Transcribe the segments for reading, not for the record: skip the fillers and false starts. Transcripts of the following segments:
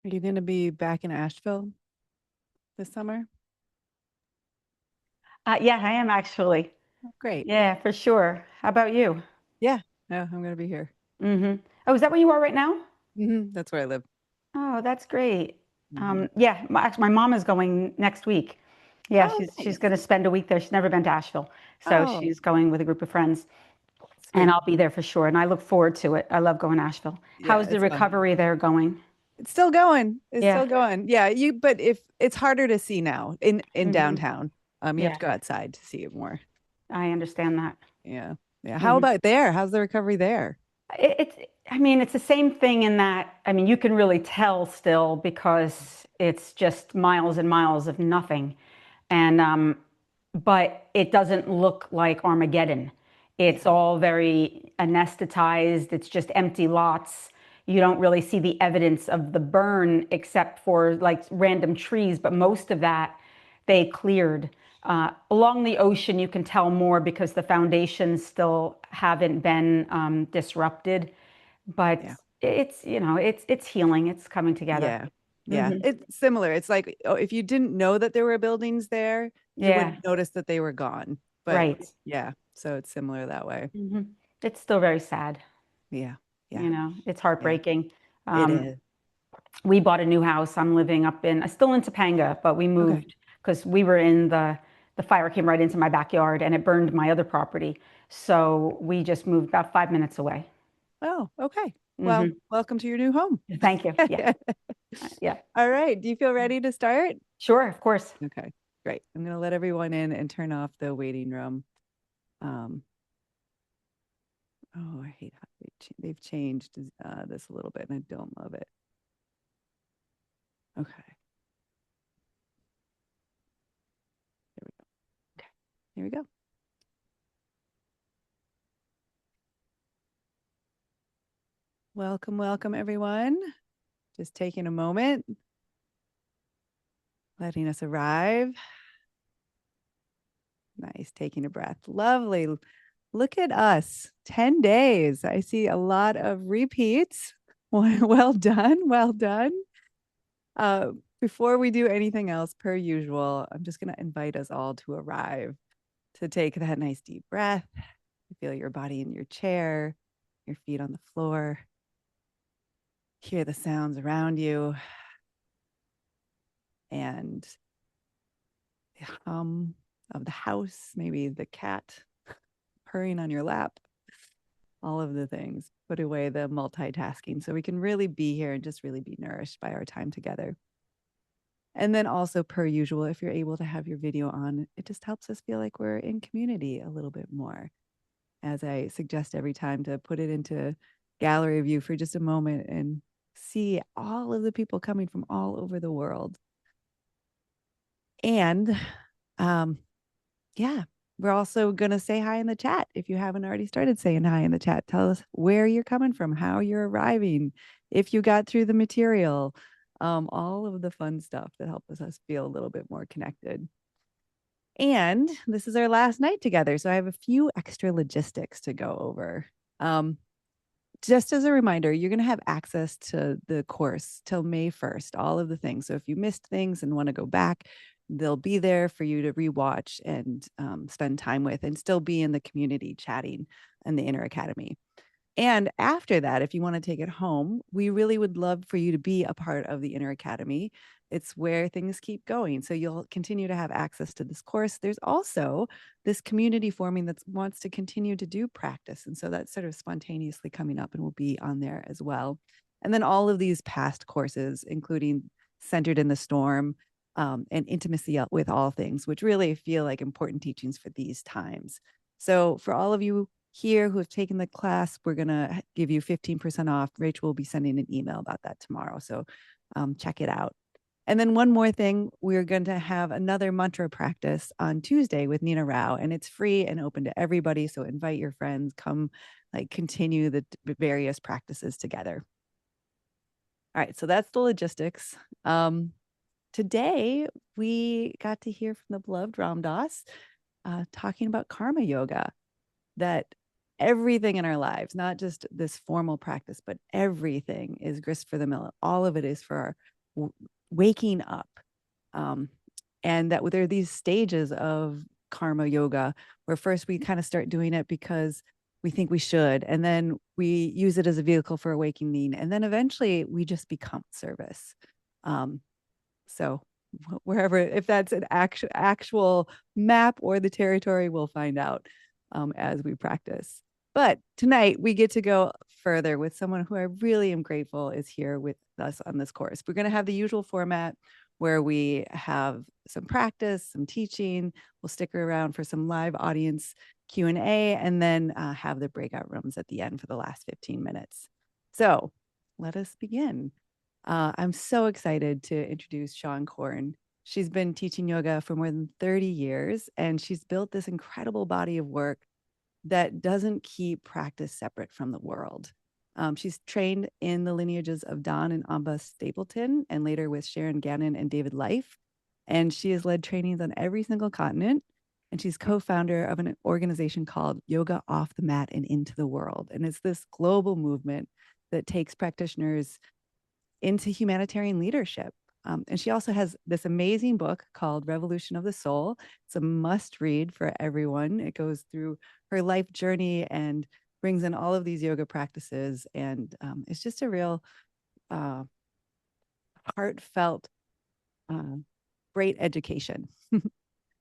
Are you going to be back in Asheville this summer? Yeah, I am actually. Oh, great. Yeah, for sure. How about you? Yeah. No, I'm going to be here. Oh, is that where you are right now? That's where I live. Oh, that's great. hmm Yeah, actually, my mom is going next week. Yeah, Oh, she's nice. going to spend a week there. She's never been to Asheville, so Oh, she's going with a group of friends, and great. I'll be there for sure. And I look forward to it. I love going to Asheville. Yeah, How's the it's fun. recovery there going? It's still going. It's Yeah. still going. Yeah, but if it's harder to see now in hmm downtown. You have Yeah, to go outside to see it more. I understand that. Yeah. Yeah. How hmm about there? How's the recovery there? I mean, it's the same thing in that, I mean, you can really tell still because it's just miles and miles of nothing. And, but it doesn't look like Armageddon. It's Yeah. all very anesthetized. It's just empty lots. You don't really see the evidence of the burn except for like random trees, but most of that they cleared. Along the ocean, you can tell more because the foundations still haven't been disrupted, but Yeah. it's healing. It's coming together. Yeah. Yeah. hmm It's similar. It's like, oh, if you didn't know that there were buildings there, you Yeah, wouldn't notice that they were gone. But right. yeah, so it's similar that way. hmm It's still very sad. Yeah. Yeah. It's Yeah. heartbreaking. It Um, is. we bought a new house. I'm living up in, still in Topanga, but we Okay. moved because we were in the fire came right into my backyard and it burned my other property. So we just moved about 5 minutes away. Oh, okay. Well, hmm welcome to your new home. Thank you. Yeah. Yeah. All right. Do you feel ready to start? Sure. Of course. Okay. Great. I'm going to let everyone in and turn off the waiting room. Um, oh, I hate how they've changed this a little bit and I don't love it. Okay. There we go. Okay. Here we go. Welcome, welcome, everyone. Just taking a moment, letting us arrive. Nice, taking a breath. Lovely. Look at us, 10 days. I see a lot of repeats. Well done, well done. Uh, Before we do anything else, per usual, I'm just going to invite us all to arrive, to take that nice deep breath, feel your body in your chair, your feet on the floor, hear the sounds around you, and the hum of the house, maybe the cat purring on your lap, all of the things. Put away the multitasking so we can really be here and just really be nourished by our time together. And then also, per usual, if you're able to have your video on, it just helps us feel like we're in community a little bit more. As I suggest every time, to put it into gallery view for just a moment and see all of the people coming from all over the world. And um, yeah, we're also going to say hi in the chat. If you haven't already started saying hi in the chat, tell us where you're coming from, how you're arriving, if you got through the material, all of the fun stuff that helps us feel a little bit more connected. And this is our last night together. So I have a few extra logistics to go over. Um, just as a reminder, you're going to have access to the course till May 1st, all of the things. So if you missed things and want to go back, they'll be there for you to rewatch and spend time with and still be in the community chatting in the Inner Academy. And after that, if you want to take it home, we really would love for you to be a part of the Inner Academy. It's where things keep going. So you'll continue to have access to this course. There's also this community forming that wants to continue to do practice. And so that's sort of spontaneously coming up and will be on there as well. And then all of these past courses, including Centered in the Storm and Intimacy with All Things, which really feel like important teachings for these times. So for all of you here who have taken the class, we're going to give you 15% off. Rachel will be sending an email about that tomorrow. So check it out. And then one more thing, we're going to have another mantra practice on Tuesday with Nina Rao, and it's free and open to everybody. So invite your friends, come like continue the various practices together. All right, so that's the logistics. Today, we got to hear from the beloved Ram Dass talking about karma yoga, that everything in our lives, not just this formal practice, but everything is grist for the mill. All of it is for our waking up. Um, and that there are these stages of karma yoga where first we kind of start doing it because we think we should, and then we use it as a vehicle for awakening, and then eventually we just become service. So wherever, if that's an actual map or the territory, we'll find out as we practice. But tonight we get to go further with someone who I really am grateful is here with us on this course. We're going to have the usual format where we have some practice, some teaching. We'll stick around for some live audience Q&A, and then have the breakout rooms at the end for the last 15 minutes. So let us begin. I'm so excited to introduce Sean Korn. She's been teaching yoga for more than 30 years, and she's built this incredible body of work that doesn't keep practice separate from the world. She's trained in the lineages of Don and Amba Stapleton, and later with Sharon Gannon and David Life. And she has led trainings on every single continent. And she's co-founder of an organization called Yoga Off the Mat and Into the World. And it's this global movement that takes practitioners into humanitarian leadership. And she also has this amazing book called Revolution of the Soul. It's a must read for everyone. It goes through her life journey and brings in all of these yoga practices. And it's just a real heartfelt, great education.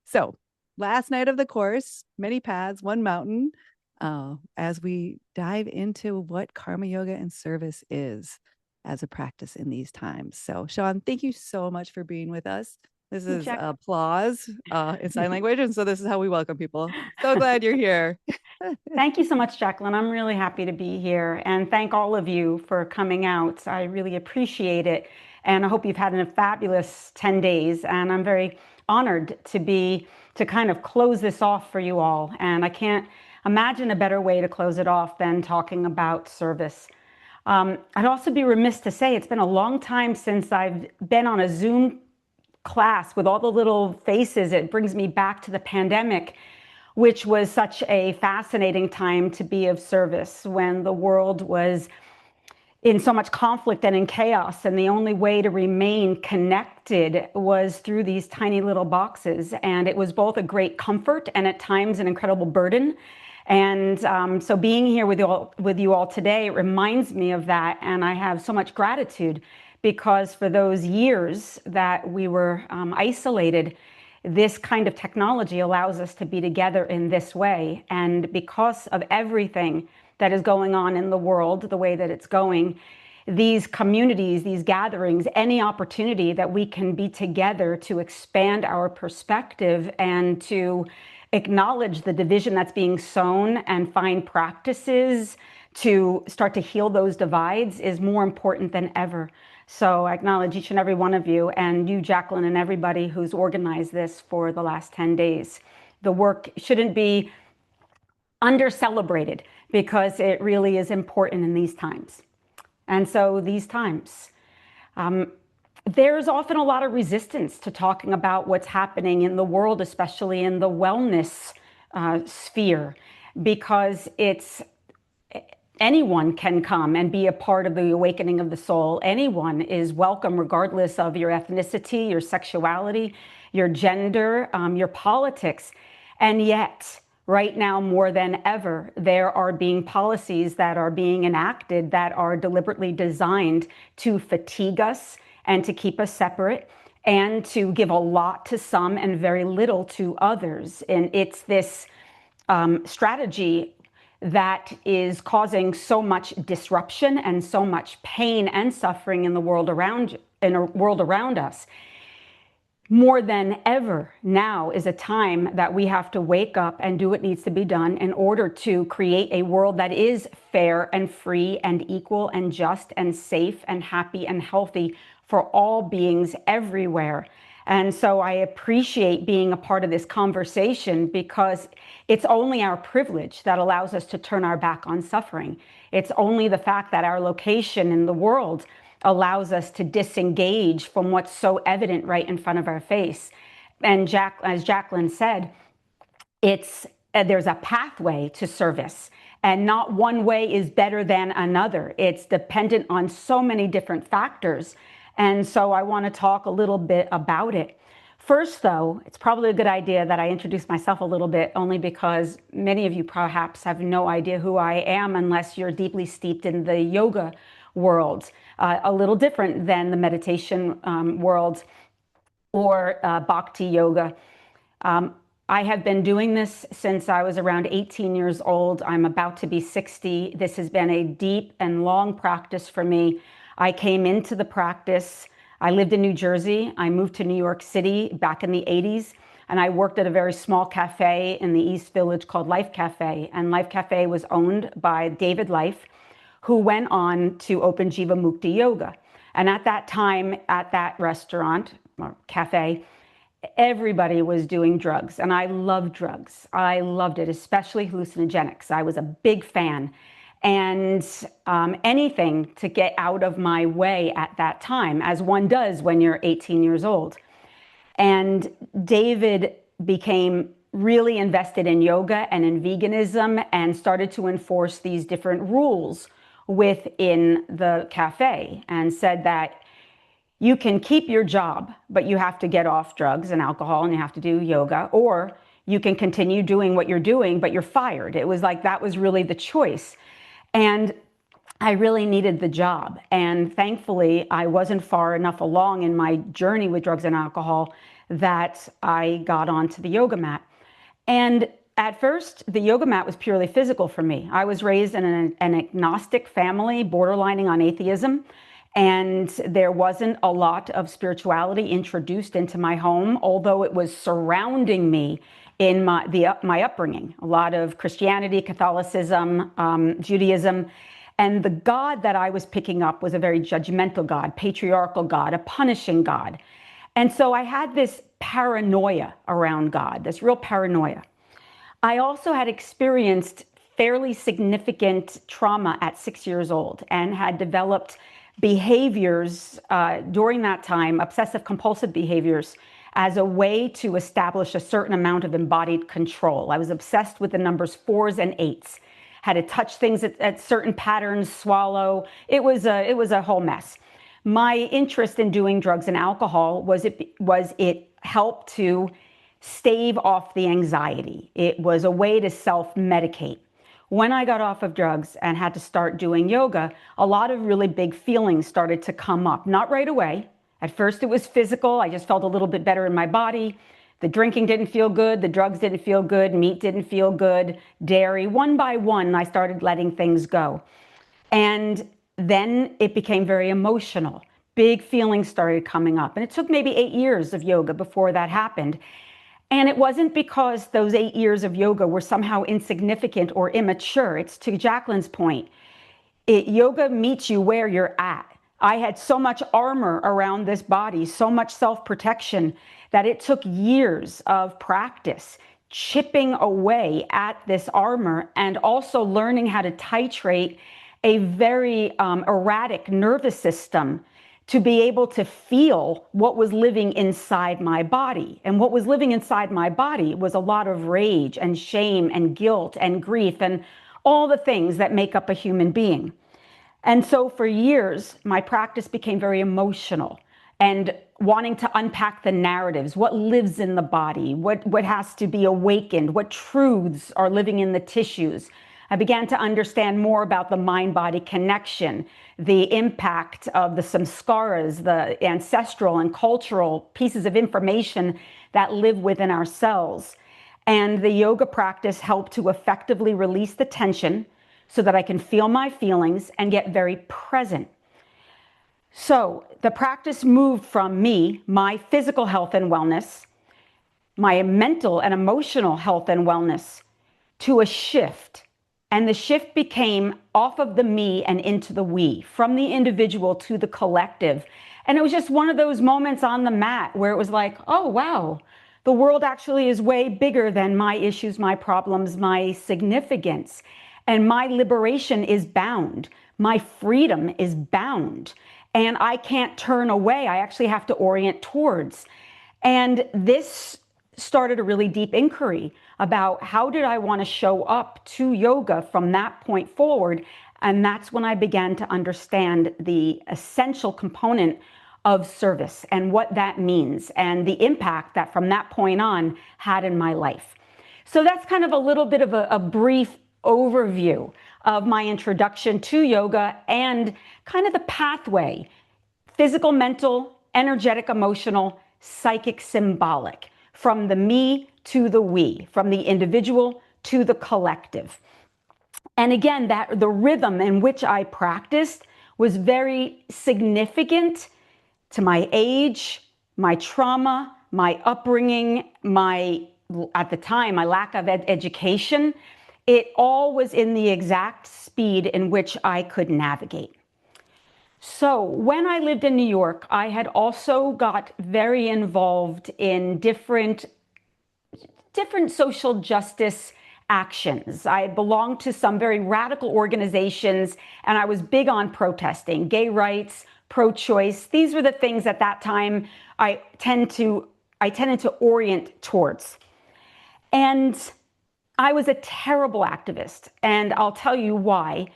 So last night of the course, many paths, one mountain, as we dive into what karma yoga and service is as a practice in these times. So Sean, thank you so much for being with us. This is applause in sign language. And so this is how we welcome people. So glad you're here. Thank you so much, Jacqueline. I'm really happy to be here. And thank all of you for coming out. I really appreciate it. And I hope you've had a fabulous 10 days. And I'm very honored to kind of close this off for you all. And I can't imagine a better way to close it off than talking about service. I'd also be remiss to say it's been a long time since I've been on a Zoom class with all the little faces. It brings me back to the pandemic, which was such a fascinating time to be of service when the world was in so much conflict and in chaos. And the only way to remain connected was through these tiny little boxes. And it was both a great comfort and at times an incredible burden. And so being here with you all today reminds me of that. And I have so much gratitude because for those years that we were isolated, this kind of technology allows us to be together in this way. And because of everything that is going on in the world, the way that it's going, these communities, these gatherings, any opportunity that we can be together to expand our perspective and to acknowledge the division that's being sown and find practices to start to heal those divides is more important than ever. So I acknowledge each and every one of you, and you, Jacqueline, and everybody who's organized this for the last 10 days. The work shouldn't be under-celebrated because it really is important in these times. And so these times, there's often a lot of resistance to talking about what's happening in the world, especially in the wellness sphere, because anyone can come and be a part of the awakening of the soul. Anyone is welcome, regardless of your ethnicity, your sexuality, your gender, your politics. And yet, right now, more than ever, there are being policies that are being enacted that are deliberately designed to fatigue us and to keep us separate and to give a lot to some and very little to others. And it's this strategy that is causing so much disruption and so much pain and suffering in the world around us. More than ever, now is a time that we have to wake up and do what needs to be done in order to create a world that is fair and free and equal and just and safe and happy and healthy for all beings everywhere. And so I appreciate being a part of this conversation because it's only our privilege that allows us to turn our back on suffering. It's only the fact that our location in the world allows us to disengage from what's so evident right in front of our face. And as Jacqueline said, there's a pathway to service. And not one way is better than another. It's dependent on so many different factors. And so I want to talk a little bit about it. First, though, it's probably a good idea that I introduce myself a little bit, only because many of you perhaps have no idea who I am unless you're deeply steeped in the yoga world, a little different than the meditation world or bhakti yoga. I have been doing this since I was around 18 years old. I'm about to be 60. This has been a deep and long practice for me. I came into the practice. I lived in New Jersey. I moved to New York City back in the 80s, and I worked at a very small cafe in the East Village called Life Cafe. And Life Cafe was owned by David Life, who went on to open Jiva Mukti Yoga. And at that time, at that restaurant or cafe, everybody was doing drugs, and I loved drugs. I loved it, especially hallucinogenics. I was a big fan, and anything to get out of my way at that time, as one does when you're 18 years old. And David became really invested in yoga and in veganism and started to enforce these different rules within the cafe, and said that you can keep your job, but you have to get off drugs and alcohol and you have to do yoga, or you can continue doing what you're doing, but you're fired. It was like that was really the choice. And I really needed the job. And thankfully, I wasn't far enough along in my journey with drugs and alcohol that I got onto the yoga mat. And at first, the yoga mat was purely physical for me. I was raised in an agnostic family, borderlining on atheism. And there wasn't a lot of spirituality introduced into my home, although it was surrounding me in my upbringing. A lot of Christianity, Catholicism, Judaism. And the God that I was picking up was a very judgmental God, patriarchal God, a punishing God. And so I had this paranoia around God, this real paranoia. I also had experienced fairly significant trauma at 6 years old and had developed behaviors during that time, obsessive compulsive behaviors, as a way to establish a certain amount of embodied control. I was obsessed with the numbers 4s and 8s, had to touch things at certain patterns, swallow. It was a whole mess. My interest in doing drugs and alcohol was it helped to stave off the anxiety. It was a way to self-medicate. When I got off of drugs and had to start doing yoga, a lot of really big feelings started to come up. Not right away. At first it was physical. I just felt a little bit better in my body. The drinking didn't feel good. The drugs didn't feel good. Meat didn't feel good. Dairy. One by one, I started letting things go. And then it became very emotional. Big feelings started coming up. And it took maybe 8 years of yoga before that happened. And it wasn't because those 8 years of yoga were somehow insignificant or immature. It's to Jacqueline's point. Yoga meets you where you're at. I had so much armor around this body, so much self-protection, that it took years of practice, chipping away at this armor and also learning how to titrate a very erratic nervous system to be able to feel what was living inside my body. And what was living inside my body was a lot of rage and shame and guilt and grief and all the things that make up a human being. And so for years, my practice became very emotional and wanting to unpack the narratives, what lives in the body, what has to be awakened, what truths are living in the tissues. I began to understand more about the mind-body connection, the impact of the samskaras, the ancestral and cultural pieces of information that live within our cells. And the yoga practice helped to effectively release the tension so that I can feel my feelings and get very present. So the practice moved from me, my physical health and wellness, my mental and emotional health and wellness, to a shift. And the shift became off of the me and into the we, from the individual to the collective. And it was just one of those moments on the mat where it was like, oh, wow, the world actually is way bigger than my issues, my problems, my significance. And my liberation is bound. My freedom is bound. And I can't turn away. I actually have to orient towards. And this started a really deep inquiry about how did I want to show up to yoga from that point forward. And that's when I began to understand the essential component of service and what that means and the impact that from that point on had in my life. So that's kind of a little bit of a brief overview of my introduction to yoga and kind of the pathway: physical, mental, energetic, emotional, psychic, symbolic, from the me to the we, from the individual to the collective. And again, that the rhythm in which I practiced was very significant to my age, my trauma, my upbringing, at the time, my lack of education. It all was in the exact speed in which I could navigate. So when I lived in New York, I had also got very involved in different social justice actions. I belonged to some very radical organizations, and I was big on protesting, gay rights, pro-choice. These were the things at that time I tended to orient towards. And I was a terrible activist, and I'll tell you why.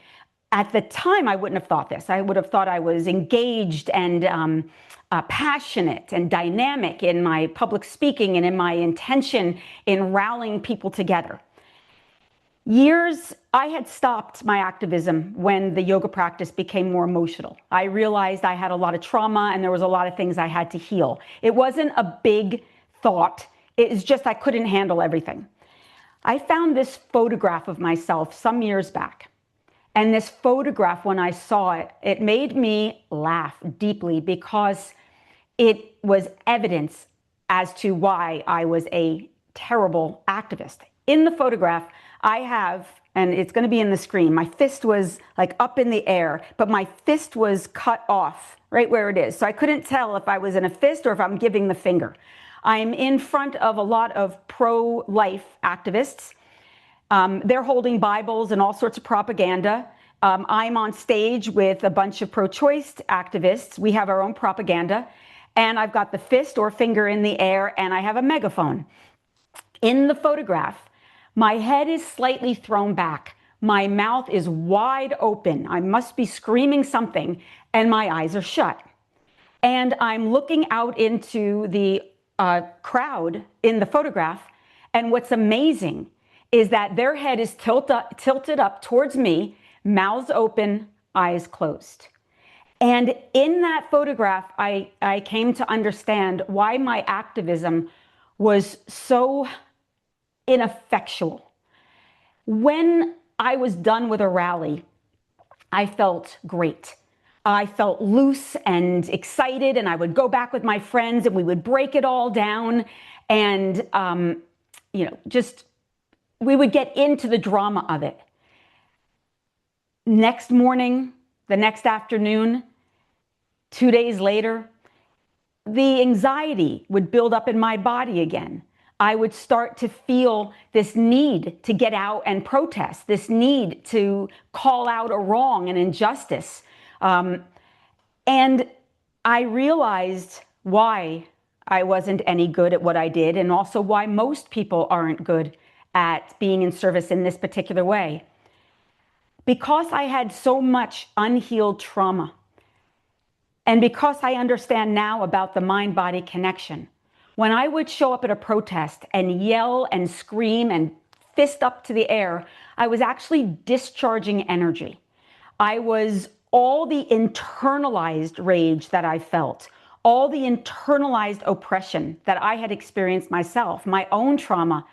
At the time, I wouldn't have thought this. I would have thought I was engaged and passionate and dynamic in my public speaking and in my intention in rallying people together. I had stopped my activism when the yoga practice became more emotional. I realized I had a lot of trauma and there was a lot of things I had to heal. It wasn't a big thought. It's just I couldn't handle everything. I found this photograph of myself some years back. And this photograph, when I saw it, it made me laugh deeply because it was evidence as to why I was a terrible activist. In the photograph, I have, and it's going to be in the screen, my fist was like up in the air, but my fist was cut off right where it is. So I couldn't tell if I was in a fist or if I'm giving the finger. I'm in front of a lot of pro-life activists. They're holding Bibles and all sorts of propaganda. I'm on stage with a bunch of pro-choice activists. We have our own propaganda. And I've got the fist or finger in the air, and I have a megaphone. In the photograph, my head is slightly thrown back. My mouth is wide open. I must be screaming something, and my eyes are shut. And I'm looking out into the crowd in the photograph. And what's amazing is that their head is tilted up towards me, mouths open, eyes closed. And in that photograph, I came to understand why my activism was so ineffectual. When I was done with a rally, I felt great. I felt loose and excited, and I would go back with my friends and we would break it all down and, we would get into the drama of it. Next morning, the next afternoon, 2 days later, the anxiety would build up in my body again. I would start to feel this need to get out and protest, this need to call out a wrong, an injustice. And I realized why I wasn't any good at what I did, and also why most people aren't good at being in service in this particular way. Because I had so much unhealed trauma, and because I understand now about the mind-body connection, when I would show up at a protest and yell and scream and fist up to the air, I was actually discharging energy. I was all the internalized rage that I felt, all the internalized oppression that I had experienced myself, my own trauma.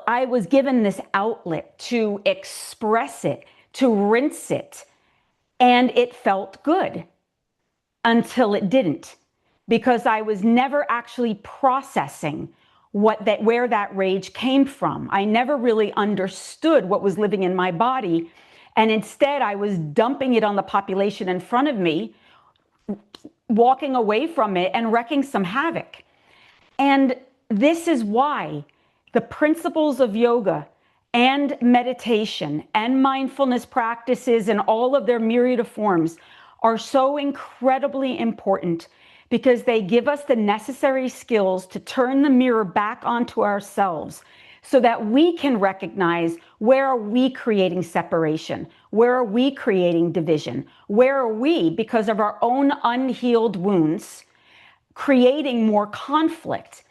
I was given this outlet to express it, to rinse it, and it felt good until it didn't, because I was never actually processing where that rage came from. I never really understood what was living in my body, and instead I was dumping it on the population in front of me, walking away from it and wreaking some havoc. And this is why the principles of yoga and meditation and mindfulness practices and all of their myriad of forms are so incredibly important, because they give us the necessary skills to turn the mirror back onto ourselves so that we can recognize, where are we creating separation? Where are we creating division? Where are we, because of our own unhealed wounds, creating more conflict?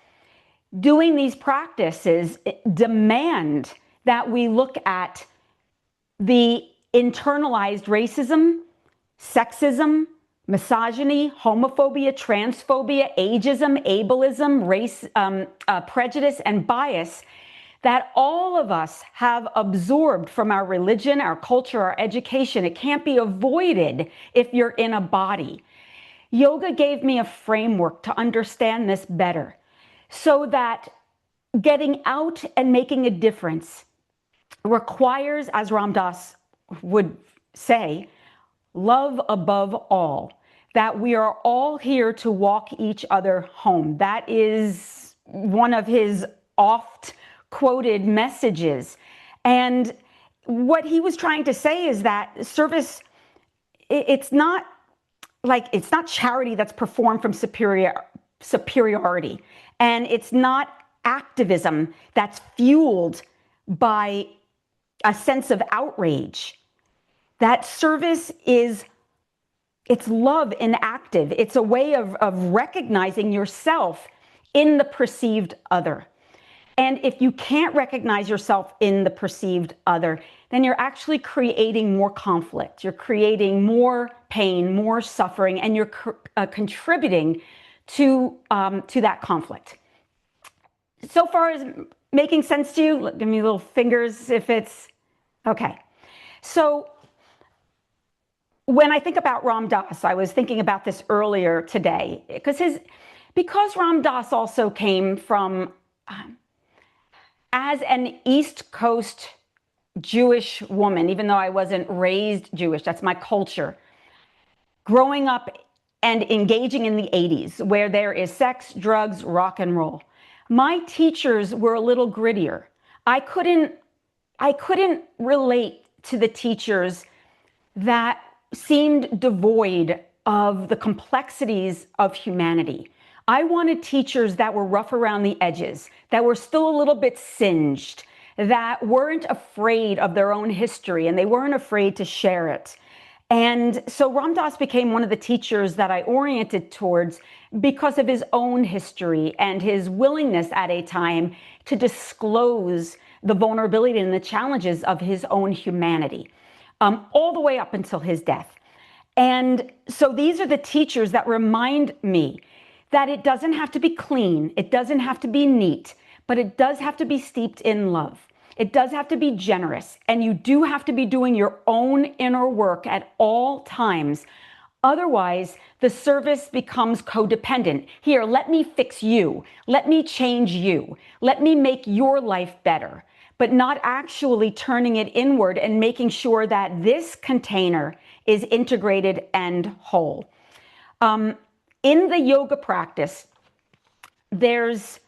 Doing these practices demand that we look at the internalized racism, sexism, misogyny, homophobia, transphobia, ageism, ableism, race, prejudice, and bias that all of us have absorbed from our religion, our culture, our education. It can't be avoided if you're in a body. Yoga gave me a framework to understand this better, so that getting out and making a difference requires, as Ram Dass would say, love above all, that we are all here to walk each other home. That is one of his oft quoted messages. And what he was trying to say is that service, it's not charity that's performed from superiority. And it's not activism that's fueled by a sense of outrage. That service it's love inactive. It's a way of recognizing yourself in the perceived other. And if you can't recognize yourself in the perceived other, then you're actually creating more conflict. You're creating more pain, more suffering, and you're contributing to that conflict. So far, is making sense to you? Give me little fingers if it's okay. So when I think about Ram Dass, I was thinking about this earlier today, because Ram Dass also came from, as an East Coast Jewish woman, even though I wasn't raised Jewish, that's my culture, growing up and engaging in the 80s, where there is sex, drugs, rock and roll. My teachers were a little grittier. I couldn't relate to the teachers that seemed devoid of the complexities of humanity. I wanted teachers that were rough around the edges, that were still a little bit singed, that weren't afraid of their own history, and they weren't afraid to share it. And so Ram Dass became one of the teachers that I oriented towards because of his own history and his willingness at a time to disclose the vulnerability and the challenges of his own humanity, all the way up until his death. And so these are the teachers that remind me that it doesn't have to be clean, it doesn't have to be neat, but it does have to be steeped in love. It does have to be generous, and you do have to be doing your own inner work at all times. Otherwise, the service becomes codependent. Here, let me fix you. Let me change you. Let me make your life better, but not actually turning it inward and making sure that this container is integrated and whole. In the yoga practice, there's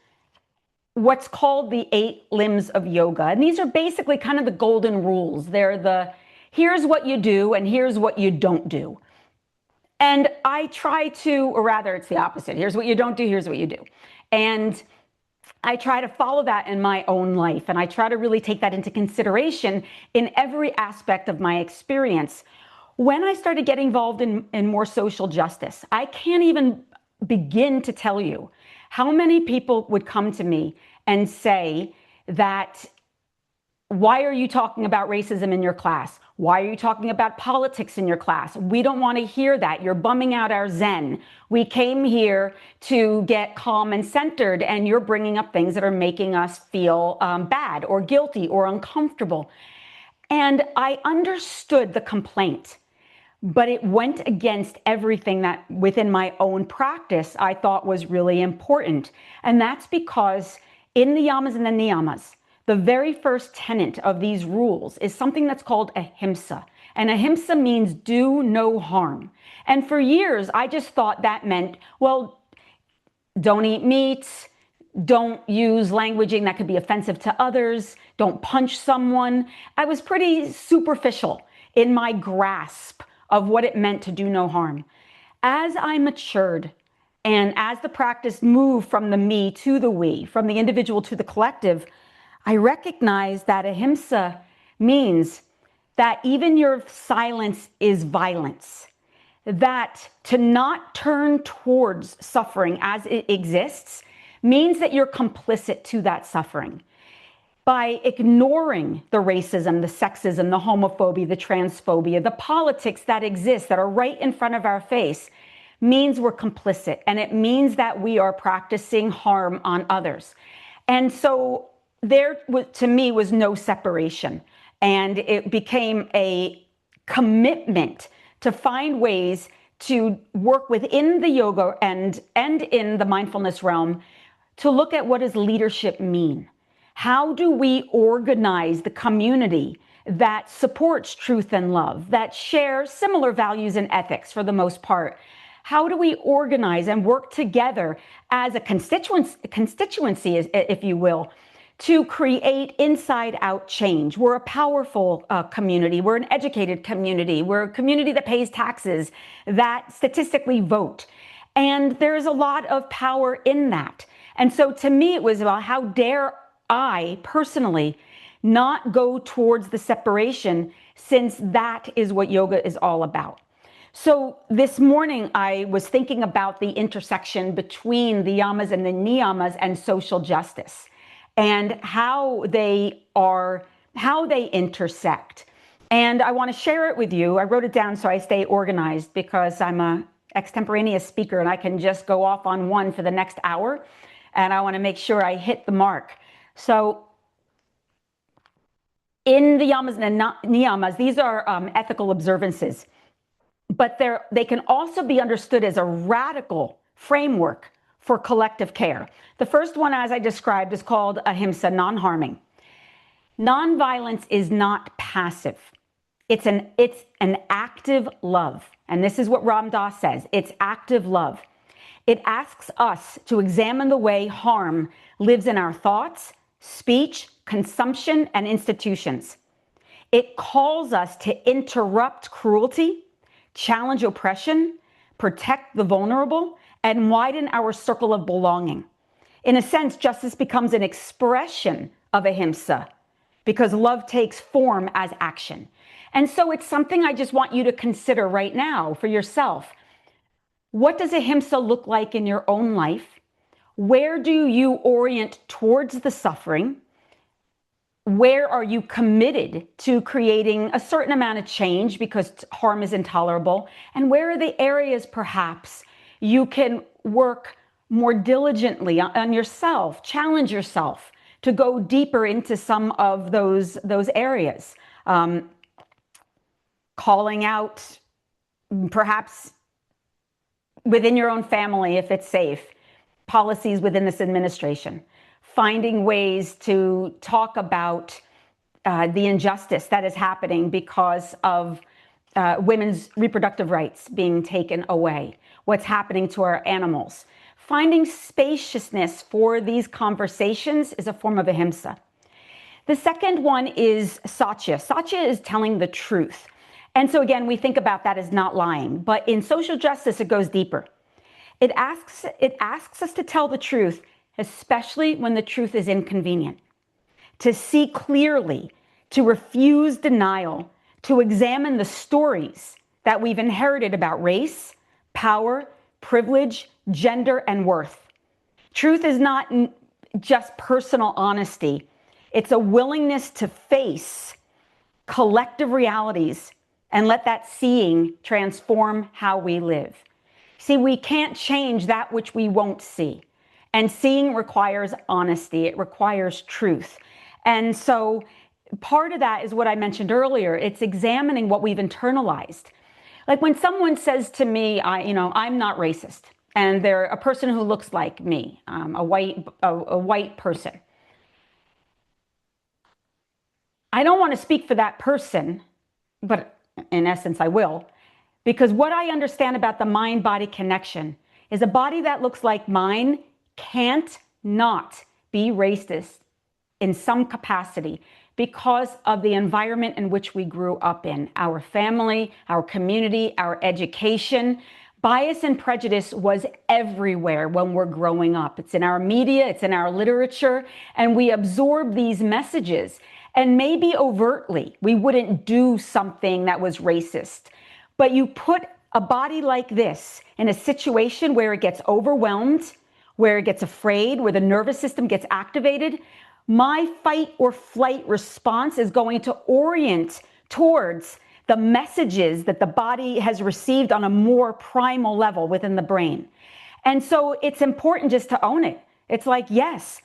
what's called the 8 limbs of yoga. And these are basically kind of the golden rules. They're here's what you do and here's what you don't do. And I try to, or rather it's the opposite. Here's what you don't do, here's what you do. And I try to follow that in my own life. And I try to really take that into consideration in every aspect of my experience. When I started getting involved in more social justice, I can't even begin to tell you how many people would come to me and say that, why are you talking about racism in your class? Why are you talking about politics in your class? We don't want to hear that. You're bumming out our zen. We came here to get calm and centered, and you're bringing up things that are making us feel bad or guilty or uncomfortable. And I understood the complaint, but it went against everything that within my own practice I thought was really important. And that's because in the yamas and the niyamas, the very first tenet of these rules is something that's called ahimsa. And ahimsa means do no harm. And for years, I just thought that meant, well, don't eat meat, don't use languaging that could be offensive to others, don't punch someone. I was pretty superficial in my grasp of what it meant to do no harm. As I matured, And as the practice moved from the me to the we, from the individual to the collective, I recognized that ahimsa means that even your silence is violence. That to not turn towards suffering as it exists means that you're complicit to that suffering. By ignoring the racism, the sexism, the homophobia, the transphobia, the politics that exist that are right in front of our face, means we're complicit, and it means that we are practicing harm on others. And so there, to me, was no separation, and it became a commitment to find ways to work within the yoga and in the mindfulness realm to look at what does leadership mean. How do we organize the community that supports truth and love, that shares similar values and ethics for the most part? How do we organize and work together as a constituency, if you will, to create inside-out change? We're a powerful community. We're an educated community. We're a community that pays taxes, that statistically vote. And there's a lot of power in that. And so to me, it was about how dare I personally not go towards the separation, since that is what yoga is all about. So this morning, I was thinking about the intersection between the yamas and the niyamas and social justice, and how they intersect. And I want to share it with you. I wrote it down so I stay organized, because I'm a extemporaneous speaker and I can just go off on one for the next hour. And I want to make sure I hit the mark. So in the yamas and niyamas, these are ethical observances, but they can also be understood as a radical framework for collective care. The first one, as I described, is called ahimsa, non-harming. Non-violence is not passive. It's an active love. And this is what Ram Dass says. It's active love. It asks us to examine the way harm lives in our thoughts, speech, consumption, and institutions. It calls us to interrupt cruelty, challenge oppression, protect the vulnerable, and widen our circle of belonging. In a sense, justice becomes an expression of ahimsa, because love takes form as action. And so it's something I just want you to consider right now for yourself. What does ahimsa look like in your own life? Where do you orient towards the suffering? Where are you committed to creating a certain amount of change because harm is intolerable? And where are the areas perhaps you can work more diligently on yourself, challenge yourself to go deeper into some of those areas? Calling out perhaps within your own family, if it's safe, policies within this administration, finding ways to talk about the injustice that is happening because of women's reproductive rights being taken away, what's happening to our animals. Finding spaciousness for these conversations is a form of ahimsa. The second one is satya. Satya is telling the truth. And so again, we think about that as not lying, but in social justice, it goes deeper. It asks us to tell the truth, especially when the truth is inconvenient, to see clearly, to refuse denial, to examine the stories that we've inherited about race, power, privilege, gender, and worth. Truth is not just personal honesty. It's a willingness to face collective realities and let that seeing transform how we live. See, we can't change that which we won't see. And seeing requires honesty. It requires truth. And so part of that is what I mentioned earlier. It's examining what we've internalized. Like when someone says to me, I'm not racist, and they're a person who looks like me, a white person. I don't want to speak for that person, but in essence, I will, because what I understand about the mind-body connection is a body that looks like mine can't not be racist in some capacity because of the environment in which we grew up in, our family, our community, our education, Bias and prejudice was everywhere when we're growing up. It's in our media, it's in our literature, and we absorb these messages. And maybe overtly, we wouldn't do something that was racist. But you put a body like this in a situation where it gets overwhelmed, where it gets afraid, where the nervous system gets activated, my fight or flight response is going to orient towards the messages that the body has received on a more primal level within the brain. And so it's important just to own it. It's like, yes,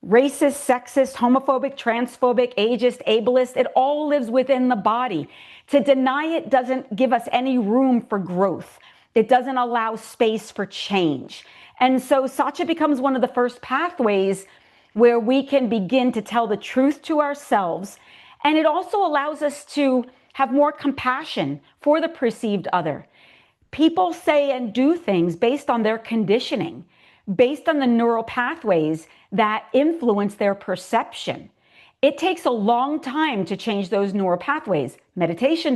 racist, sexist, homophobic, transphobic, ageist, ableist, it all lives within the body. To deny it doesn't give us any room for growth. It doesn't allow space for change. And so Satya becomes one of the first pathways where we can begin to tell the truth to ourselves. And it also allows us to have more compassion for the perceived other. People say and do things based on their conditioning, based on the neural pathways that influence their perception. It takes a long time to change those neural pathways. Meditation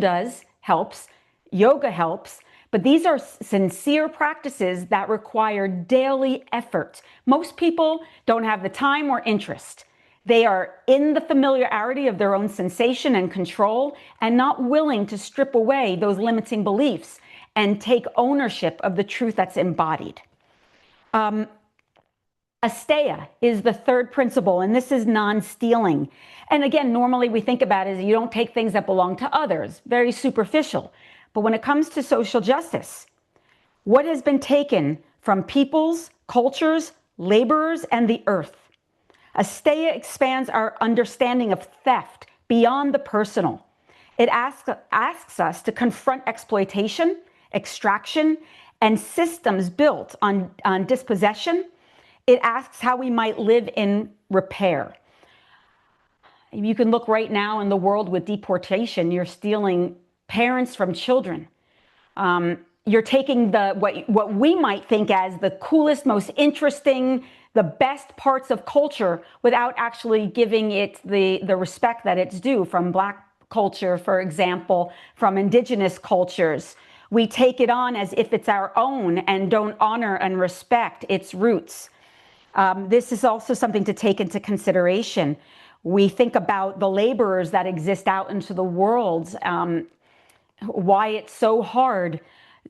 helps, yoga helps, but these are sincere practices that require daily effort. Most people don't have the time or interest. They are in the familiarity of their own sensation and control and not willing to strip away those limiting beliefs and take ownership of the truth that's embodied. Asteya is the third principle, and this is non-stealing. And again, normally we think about it as you don't take things that belong to others, very superficial. But when it comes to social justice, what has been taken from peoples, cultures, laborers, and the earth? Asteya expands our understanding of theft beyond the personal. It asks us to confront exploitation, extraction, and systems built on dispossession. It asks how we might live in repair. You can look right now in the world with deportation. You're stealing parents from children. You're taking what we might think as the coolest, most interesting, the best parts of culture without actually giving it the respect that it's due, from Black culture, for example, from indigenous cultures. We take it on as if it's our own and don't honor and respect its roots. This is also something to take into consideration. We think about the laborers that exist out into the world, why it's so hard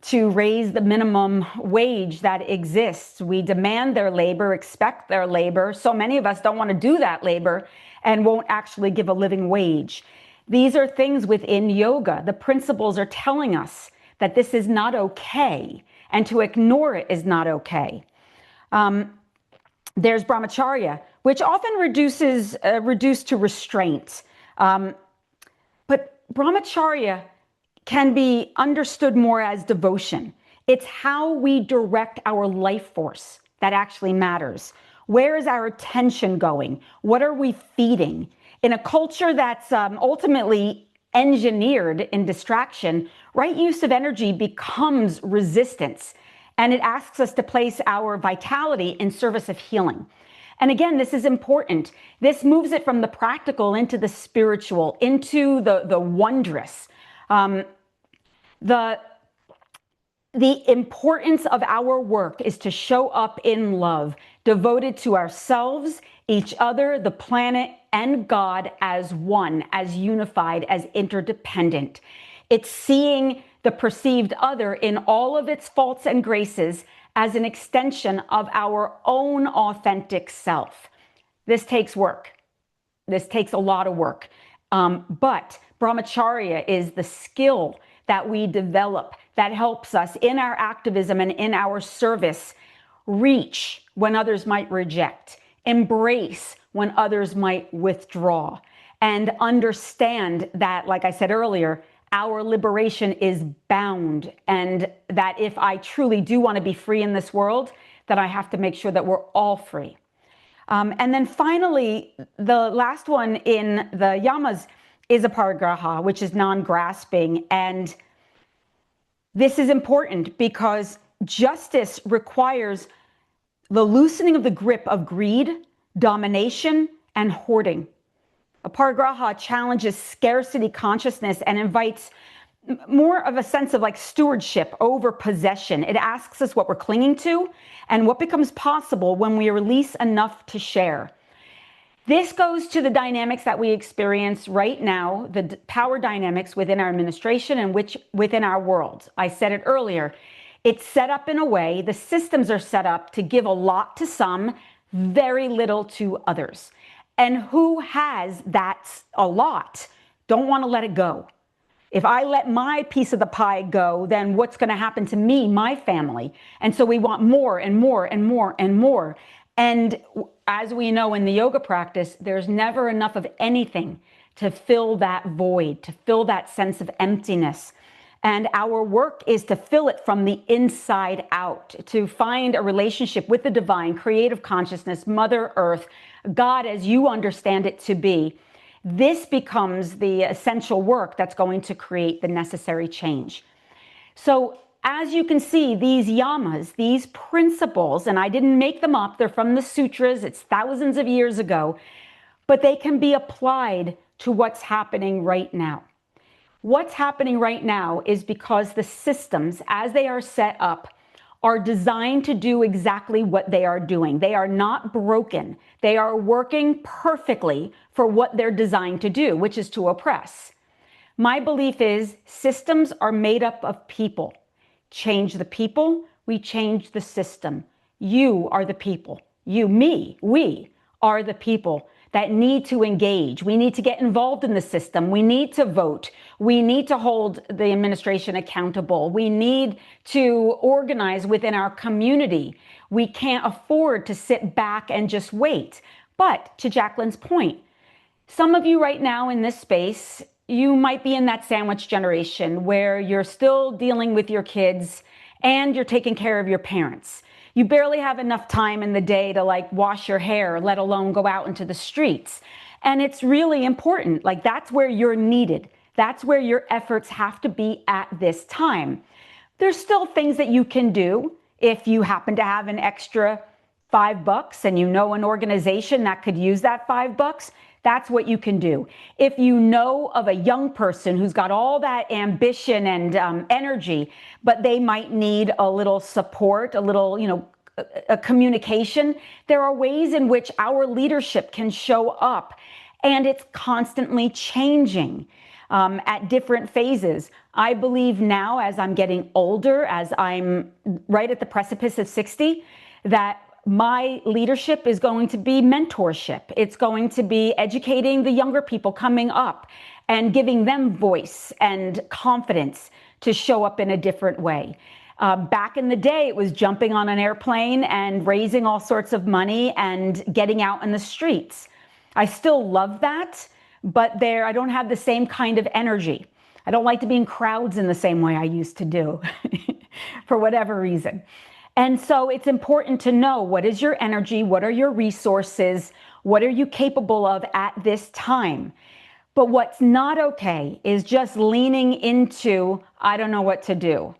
to raise the minimum wage that exists. We demand their labor, expect their labor. So many of us don't want to do that labor and won't actually give a living wage. These are things within yoga. The principles are telling us that this is not okay, and to ignore it is not okay. There's brahmacharya, which often reduced to restraint. But brahmacharya can be understood more as devotion. It's how we direct our life force that actually matters. Where is our attention going? What are we feeding? In a culture that's ultimately engineered in distraction, right use of energy becomes resistance. And it asks us to place our vitality in service of healing. And again, this is important. This moves it from the practical into the spiritual, into the wondrous. The importance of our work is to show up in love, devoted to ourselves, each other, the planet, and God as one, as unified, as interdependent. It's seeing the perceived other in all of its faults and graces as an extension of our own authentic self. This takes work. This takes a lot of work. But brahmacharya is the skill that we develop that helps us in our activism and in our service reach when others might reject, embrace when others might withdraw, and understand that, like I said earlier, our liberation is bound, and that if I truly do want to be free in this world, that I have to make sure that we're all free. And then finally, the last one in the yamas is aparigraha, which is non-grasping. And this is important because justice requires the loosening of the grip of greed, domination, and hoarding. Aparigraha challenges scarcity consciousness and invites more of a sense of like stewardship over possession. It asks us what we're clinging to and what becomes possible when we release enough to share. This goes to the dynamics that we experience right now, the power dynamics within our administration and within our world. I said it earlier. It's set up in a way, the systems are set up to give a lot to some, very little to others. And who has that a lot don't want to let it go. If I let my piece of the pie go, then what's going to happen to me, my family? And so we want more and more and more and more. And as we know in the yoga practice, there's never enough of anything to fill that void, to fill that sense of emptiness. And our work is to fill it from the inside out, to find a relationship with the divine, creative consciousness, Mother Earth, God as you understand it to be. This becomes the essential work that's going to create the necessary change. So as you can see, these yamas, these principles, and I didn't make them up, they're from the sutras, it's thousands of years ago, but they can be applied to what's happening right now. What's happening right now is because the systems, as they are set up, are designed to do exactly what they are doing. They are not broken. They are working perfectly for what they're designed to do, which is to oppress. My belief is systems are made up of people. Change the people, we change the system. You are the people. You, me, we are the people that need to engage. We need to get involved in the system. We need to vote. We need to hold the administration accountable. We need to organize within our community. We can't afford to sit back and just wait. But to Jacqueline's point, some of you right now in this space, you might be in that sandwich generation where you're still dealing with your kids and you're taking care of your parents. You barely have enough time in the day to like wash your hair, let alone go out into the streets. And it's really important. Like that's where you're needed. That's where your efforts have to be at this time. There's still things that you can do if you happen to have an extra $5 and you know an organization that could use that $5. That's what you can do. If you know of a young person who's got all that ambition and energy, but they might need a little support, a little, a communication, there are ways in which our leadership can show up, and it's constantly changing at different phases. I believe now, as I'm getting older, as I'm right at the precipice of 60, that my leadership is going to be mentorship. It's going to be educating the younger people coming up and giving them voice and confidence to show up in a different way. Back in the day, it was jumping on an airplane and raising all sorts of money and getting out in the streets. I still love that, but I don't have the same kind of energy. I don't like to be in crowds in the same way I used to do for whatever reason. And so it's important to know what is your energy, what are your resources, what are you capable of at this time. But what's not okay is just leaning into, I don't know what to do.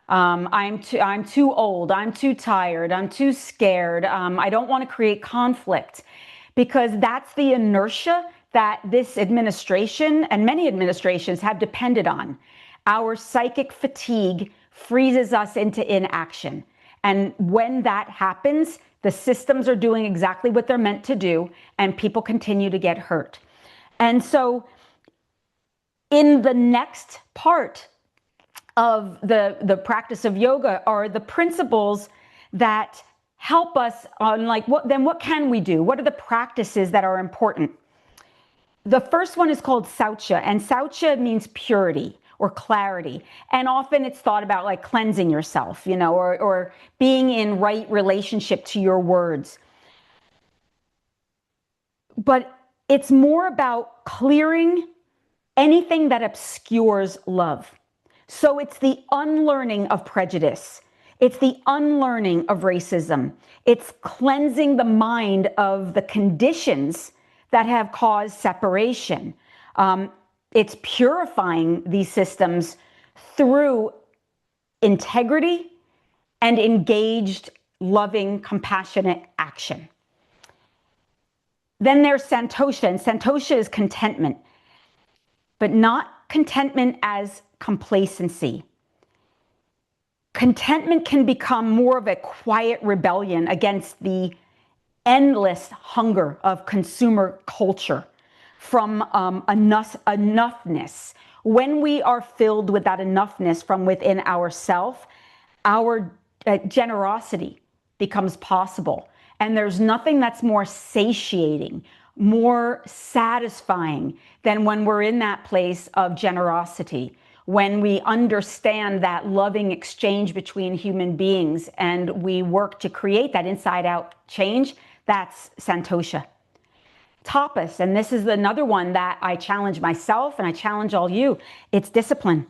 I'm too old, I'm too tired, I'm too scared, I don't want to create conflict, because that's the inertia that this administration and many administrations have depended on. Our psychic fatigue freezes us into inaction. And when that happens, the systems are doing exactly what they're meant to do, and people continue to get hurt. And so in the next part of the practice of yoga are the principles that help us on like, what can we do? What are the practices that are important? The first one is called Saucha, and Saucha means purity or clarity. And often it's thought about like cleansing yourself, or being in right relationship to your words. But it's more about clearing anything that obscures love. So it's the unlearning of prejudice. It's the unlearning of racism. It's cleansing the mind of the conditions that have caused separation. It's purifying these systems through integrity and engaged, loving, compassionate action. Then there's Santosha, and Santosha is contentment, but not contentment as complacency. Contentment can become more of a quiet rebellion against the endless hunger of consumer culture from enoughness. When we are filled with that enoughness from within ourself, our generosity becomes possible. And there's nothing that's more satiating, more satisfying than when we're in that place of generosity, when we understand that loving exchange between human beings and we work to create that inside out change. That's Santosha. Tapas, and this is another one that I challenge myself and I challenge all you, it's discipline.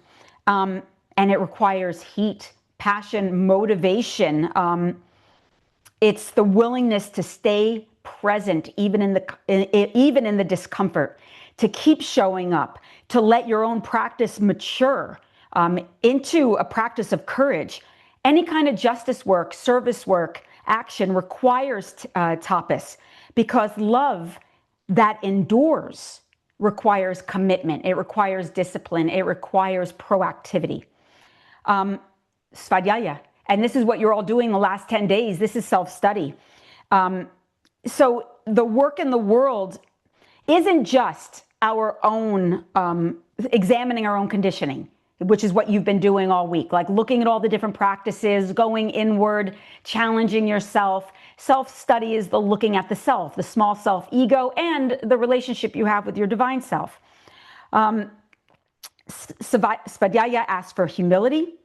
And it requires heat, passion, motivation. It's the willingness to stay present even in the discomfort, to keep showing up, to let your own practice mature into a practice of courage. Any kind of justice work, service work, action requires tapas, because love that endures requires commitment. It requires discipline. It requires proactivity. Svadhyaya, and this is what you're all doing the last 10 days. This is self-study. So the work in the world isn't just our own examining our own conditioning, which is what you've been doing all week, like looking at all the different practices, going inward, challenging yourself. Self-study is the looking at the self, the small self, ego, and the relationship you have with your divine self. Svadhyaya asks for humility.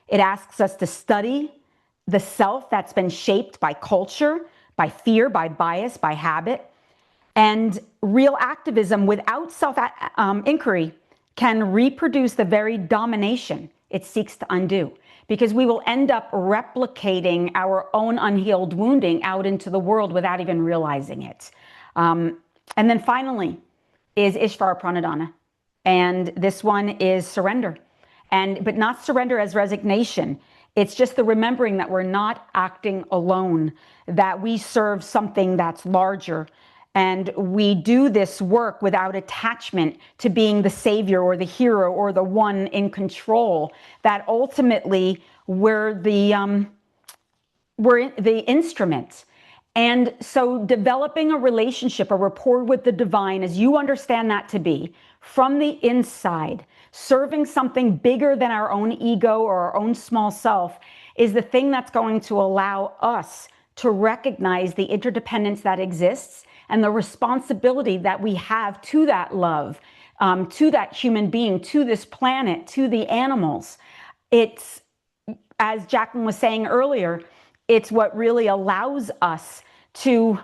It asks us to study the self that's been shaped by culture, by fear, by bias, by habit. And real activism without self-inquiry can reproduce the very domination it seeks to undo, because we will end up replicating our own unhealed wounding out into the world without even realizing it. And then finally is Ishvara Pranadhana. And this one is surrender. But not surrender as resignation. It's just the remembering that we're not acting alone, that we serve something that's larger. And we do this work without attachment to being the savior or the hero or the one in control, that ultimately we're the instrument. And so developing a relationship, a rapport with the divine, as you understand that to be, from the inside, serving something bigger than our own ego or our own small self, is the thing that's going to allow us to recognize the interdependence that exists and the responsibility that we have to that love, to that human being, to this planet, to the animals. It's, as Jacqueline was saying earlier, it's what really allows us to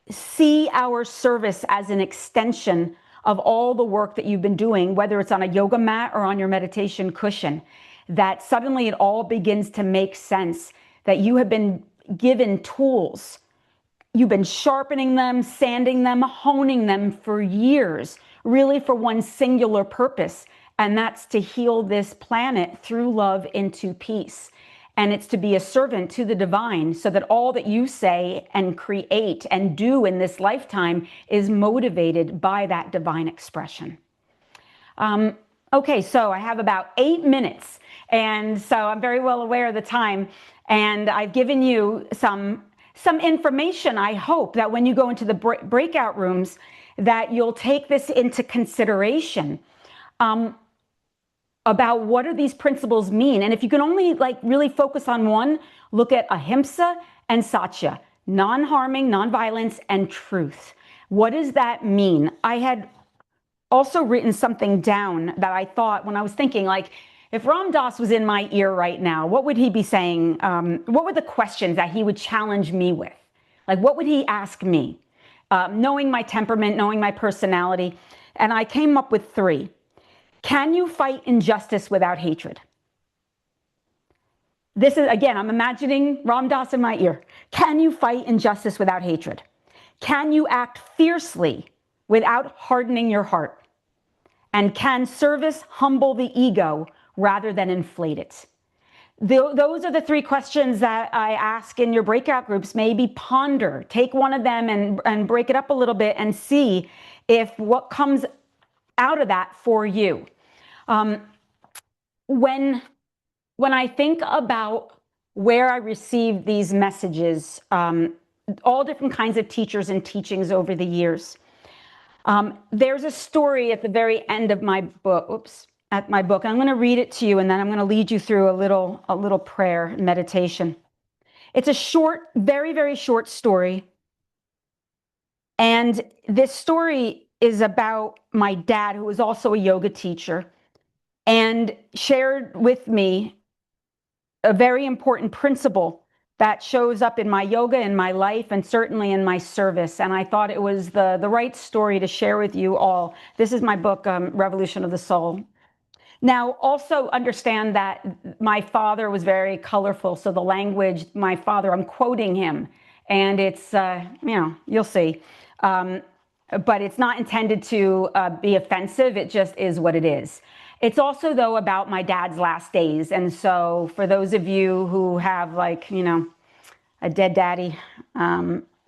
see our service as an extension of all the work that you've been doing, whether it's on a yoga mat or on your meditation cushion, that suddenly it all begins to make sense, that you have been given tools. You've been sharpening them, sanding them, honing them for years, really for one singular purpose, and that's to heal this planet through love into peace. And it's to be a servant to the divine, so that all that you say and create and do in this lifetime is motivated by that divine expression. Okay, so I have about 8 minutes, and so I'm very well aware of the time, and I've given you some information. I hope that when you go into the breakout rooms, that you'll take this into consideration. About what do these principles mean? And if you can only really focus on one, look at ahimsa and satya, non-harming, non-violence, and truth. What does that mean? I had also written something down that I thought, when I was thinking, if Ram Dass was in my ear right now, what would he be saying? What were the questions that he would challenge me with? What would he ask me? Knowing my temperament, knowing my personality. And I came up with 3. Can you fight injustice without hatred? This is, again, I'm imagining Ram Dass in my ear. Can you fight injustice without hatred? Can you act fiercely without hardening your heart? And can service humble the ego rather than inflate it? Those are the 3 questions that I ask in your breakout groups. Maybe ponder, take one of them and break it up a little bit and see if what comes out of that for you. When I think about where I received these messages, all different kinds of teachers and teachings over the years, there's a story at the very end of my book. At my book. I'm going to read it to you, and then I'm going to lead you through a little prayer meditation. It's a short, very, very short story. And this story is about my dad, who was also a yoga teacher, and shared with me a very important principle that shows up in my yoga, in my life, and certainly in my service. And I thought it was the right story to share with you all. This is my book, Revolution of the Soul. Now, also understand that my father was very colorful. So the language, my father, I'm quoting him, and it's, you'll see. But it's not intended to be offensive. It just is what it is. It's also, though, about my dad's last days. And so for those of you who have, like, a dead daddy,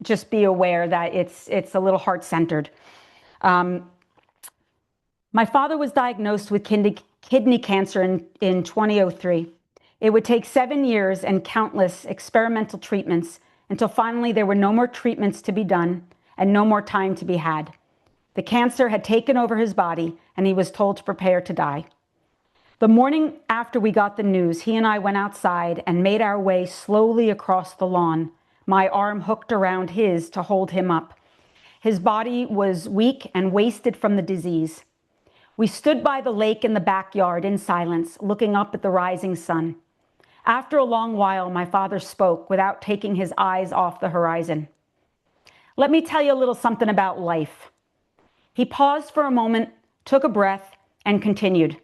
just be aware that it's a little heart-centered. My father was diagnosed with kidney cancer in 2003. It would take 7 years and countless experimental treatments until finally there were no more treatments to be done and no more time to be had. The cancer had taken over his body, and he was told to prepare to die. The morning after we got the news, he and I went outside and made our way slowly across the lawn, my arm hooked around his to hold him up. His body was weak and wasted from the disease. We stood by the lake in the backyard in silence, looking up at the rising sun. After a long while, my father spoke without taking his eyes off the horizon. Let me tell you a little something about life. He paused for a moment, took a breath, and continued.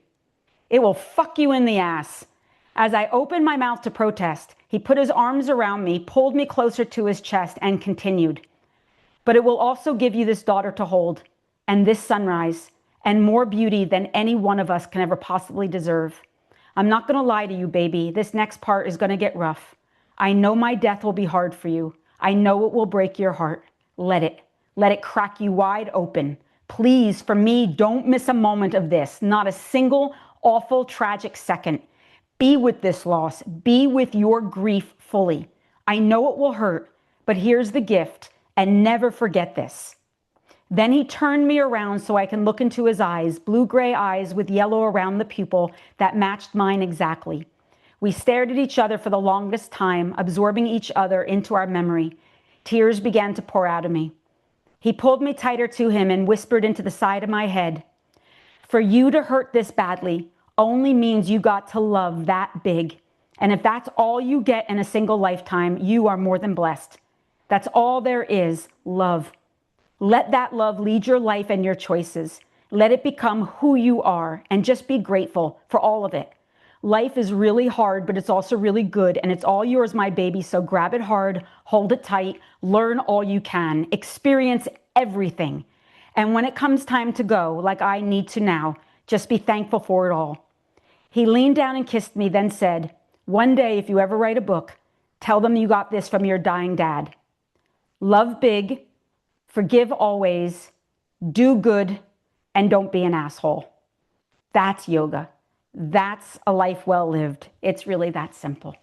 It will fuck you in the ass. As I opened my mouth to protest, he put his arms around me, pulled me closer to his chest, and continued. But it will also give you this daughter to hold, and this sunrise, and more beauty than any one of us can ever possibly deserve. I'm not going to lie to you, baby. This next part is going to get rough. I know my death will be hard for you. I know it will break your heart. Let it crack you wide open. Please, for me, don't miss a moment of this. Not a single awful, tragic second. Be with this loss. Be with your grief fully. I know it will hurt, but here's the gift, and never forget this. Then he turned me around so I can look into his eyes, blue-gray eyes with yellow around the pupil that matched mine exactly. We stared at each other for the longest time, absorbing each other into our memory. Tears began to pour out of me. He pulled me tighter to him and whispered into the side of my head, for you to hurt this badly only means you got to love that big. And if that's all you get in a single lifetime, you are more than blessed. That's all there is, love. Let that love lead your life and your choices. Let it become who you are, and just be grateful for all of it. Life is really hard, but it's also really good, and it's all yours, my baby. So grab it hard, hold it tight, learn all you can, experience everything. And when it comes time to go, like I need to now, just be thankful for it all. He leaned down and kissed me, then said, one day, if you ever write a book, tell them you got this from your dying dad. Love big, forgive always, do good, and don't be an asshole. That's yoga. That's a life well lived. It's really that simple.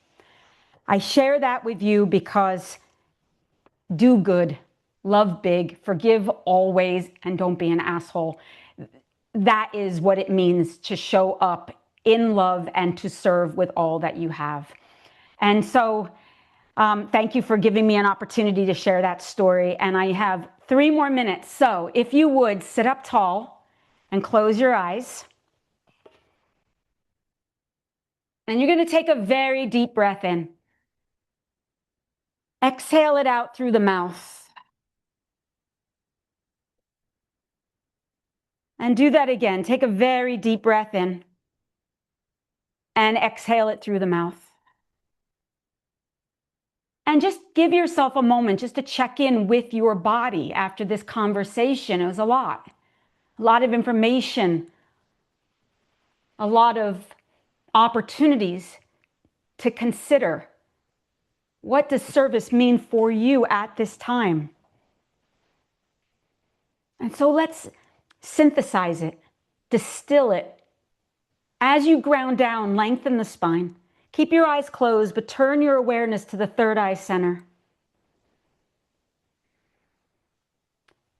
I share that with you because do good, love big, forgive always, and don't be an asshole. That is what it means to show up in love and to serve with all that you have. And so thank you for giving me an opportunity to share that story. And I have 3 more minutes. So if you would sit up tall and close your eyes. And you're going to take a very deep breath in. Exhale it out through the mouth. And do that again. Take a very deep breath in. And exhale it through the mouth. And just give yourself a moment just to check in with your body after this conversation. It was a lot of information, a lot of opportunities to consider. What does service mean for you at this time? And so let's synthesize it. Distill it. As you ground down, lengthen the spine. Keep your eyes closed, but turn your awareness to the third eye center.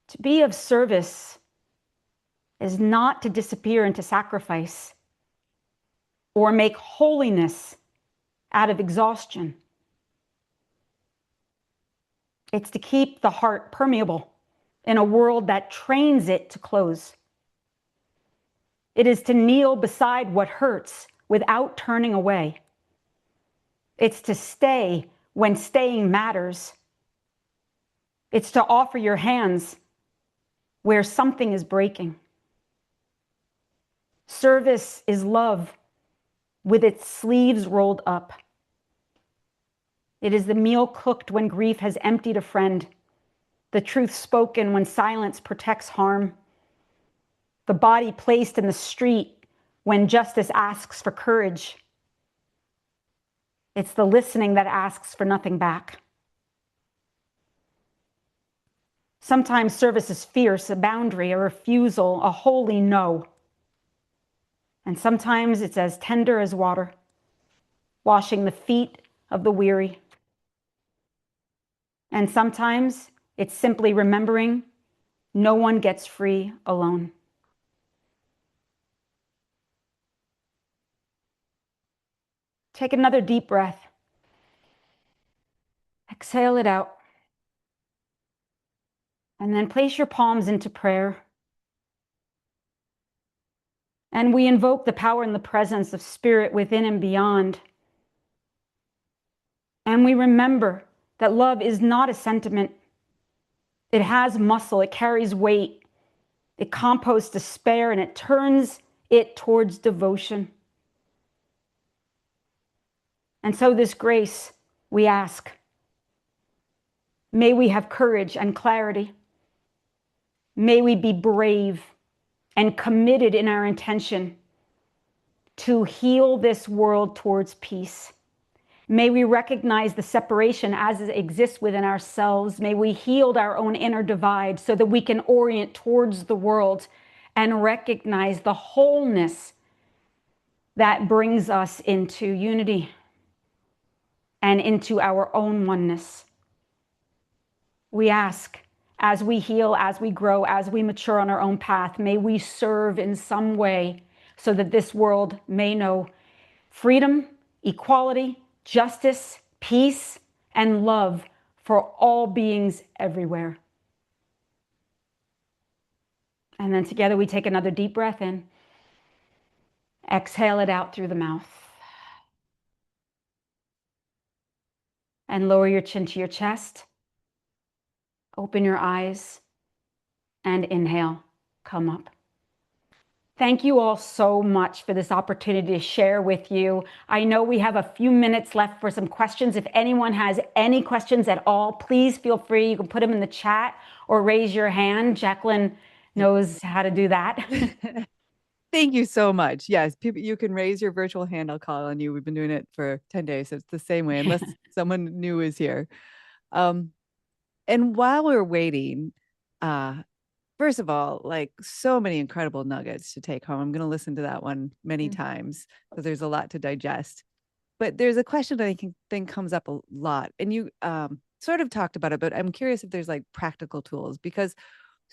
To be of service is not to disappear into sacrifice or make holiness out of exhaustion. It's to keep the heart permeable in a world that trains it to close. It is to kneel beside what hurts without turning away. It's to stay when staying matters. It's to offer your hands where something is breaking. Service is love with its sleeves rolled up. It is the meal cooked when grief has emptied a friend, the truth spoken when silence protects harm, the body placed in the street when justice asks for courage. It's the listening that asks for nothing back. Sometimes service is fierce, a boundary, a refusal, a holy no. And sometimes it's as tender as water, washing the feet of the weary. And sometimes it's simply remembering no one gets free alone. Take another deep breath. Exhale it out. And then place your palms into prayer. And we invoke the power and the presence of spirit within and beyond. And we remember that love is not a sentiment. It has muscle, it carries weight, it composts despair, and it turns it towards devotion. And so this grace, we ask, may we have courage and clarity. May we be brave and committed in our intention to heal this world towards peace. May we recognize the separation as it exists within ourselves. May we heal our own inner divide so that we can orient towards the world and recognize the wholeness that brings us into unity and into our own oneness. We ask, as we heal, as we grow, as we mature on our own path, may we serve in some way so that this world may know freedom, equality, justice, peace, and love for all beings everywhere. And then together we take another deep breath in. Exhale it out through the mouth. And lower your chin to your chest. Open your eyes and inhale, come up. Thank you all so much for this opportunity to share with you. I know we have a few minutes left for some questions. If anyone has any questions at all, please feel free. You can put them in the chat or raise your hand. Jacqueline knows how to do that. Thank you so much. Yes, people, you can raise your virtual hand. I'll call on you. We've been doing it for 10 days. So it's the same way, unless someone new is here. And while we're waiting, first of all, like so many incredible nuggets to take home. I'm going to listen to that one many times because there's a lot to digest. But there's a question that I think comes up a lot. And you sort of talked about it, but I'm curious if there's like practical tools because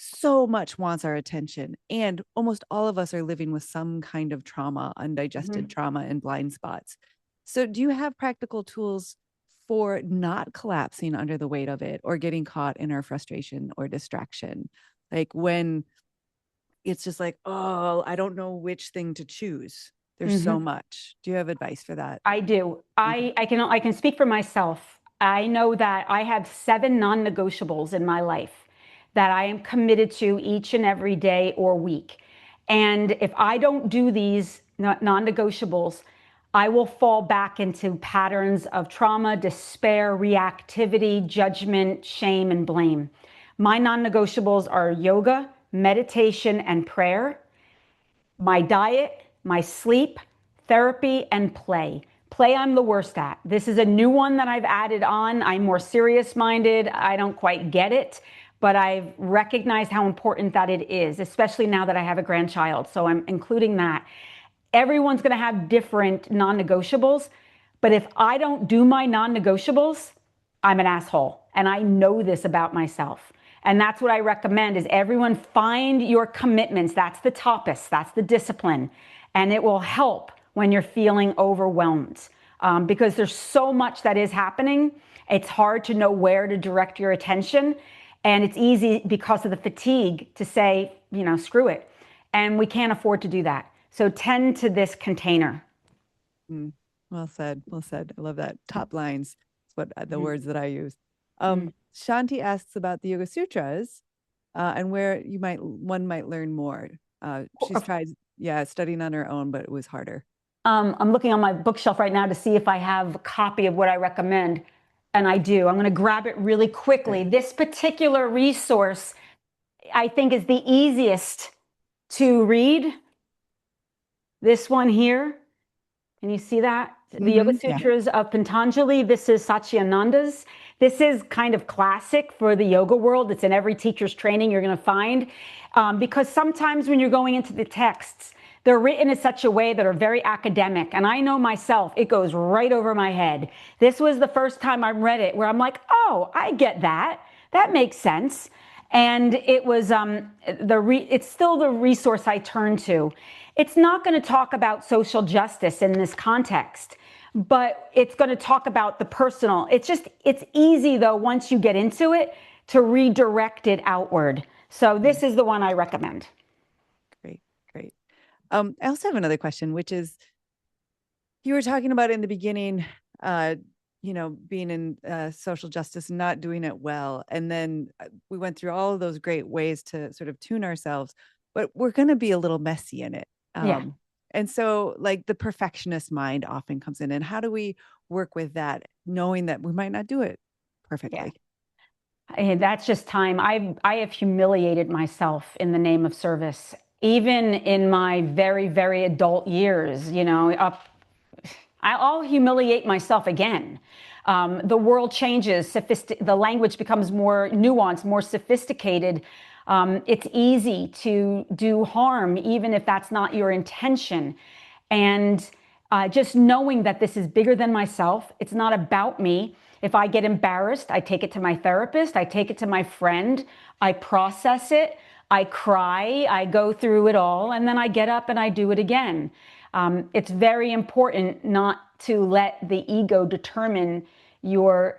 so much wants our attention. And almost all of us are living with some kind of trauma, undigested trauma and blind spots. So do you have practical tools for not collapsing under the weight of it or getting caught in our frustration or distraction? Like when it's just like, oh, I don't know which thing to choose. There's so much. Do you have advice for that? I do. I can speak for myself. I know that I have 7 non-negotiables in my life that I am committed to each and every day or week. And if I don't do these non-negotiables, I will fall back into patterns of trauma, despair, reactivity, judgment, shame, and blame. My non-negotiables are yoga, meditation, and prayer, my diet, my sleep, therapy, and play. Play I'm the worst at. This is a new one that I've added on. I'm more serious-minded. I don't quite get it, but I've recognized how important that it is, especially now that I have a grandchild. So I'm including that. Everyone's going to have different non-negotiables, but if I don't do my non-negotiables, I'm an asshole. And I know this about myself. And that's what I recommend is everyone find your commitments. That's the tapas, that's the discipline. And it will help when you're feeling overwhelmed because there's so much that is happening. It's hard to know where to direct your attention. And it's easy because of the fatigue to say, screw it. And we can't afford to do that. So tend to this container. Mm, well said. Well said. I love that. Top lines. It's what the Mm, words that I use. mm. Shanti asks about the Yoga Sutras and where one might learn more. She's tried, yeah, studying on her own, but it was harder. I'm looking on my bookshelf right now to see if I have a copy of what I recommend. And I do. I'm going to grab it really quickly. Great. This particular resource, I think, is the easiest to read. This one here. Can you see that? The Yoga Yeah. Sutras of Patanjali. This is Satchidananda's. This is kind of classic for the yoga world. It's in every teacher's training you're going to find. Because sometimes when you're going into the texts, they're written in such a way that are very academic. And I know myself, it goes right over my head. This was the first time I read it where I'm like, oh, I get that. That makes sense. And it was it's still the resource I turn to. It's not going to talk about social justice in this context, but it's going to talk about the personal. It's easy though, once you get into it, to redirect it outward. So this is the one I recommend. Great, great. I also have another question, which is you were talking about in the beginning, being in social justice and not doing it well. And then we went through all of those great ways to sort of tune ourselves, but we're going to be a little messy in it. Yeah. And so like the perfectionist mind often comes in, and how do we work with that, knowing that we might not do it Yeah. perfectly? And that's just time. I have humiliated myself in the name of service, even in my very, very adult years, I'll humiliate myself again. The world changes, the language becomes more nuanced, more sophisticated. It's easy to do harm, even if that's not your intention. And just knowing that this is bigger than myself, it's not about me. If I get embarrassed, I take it to my therapist, I take it to my friend, I process it, I cry, I go through it all, and then I get up and I do it again. It's very important not to let the ego determine your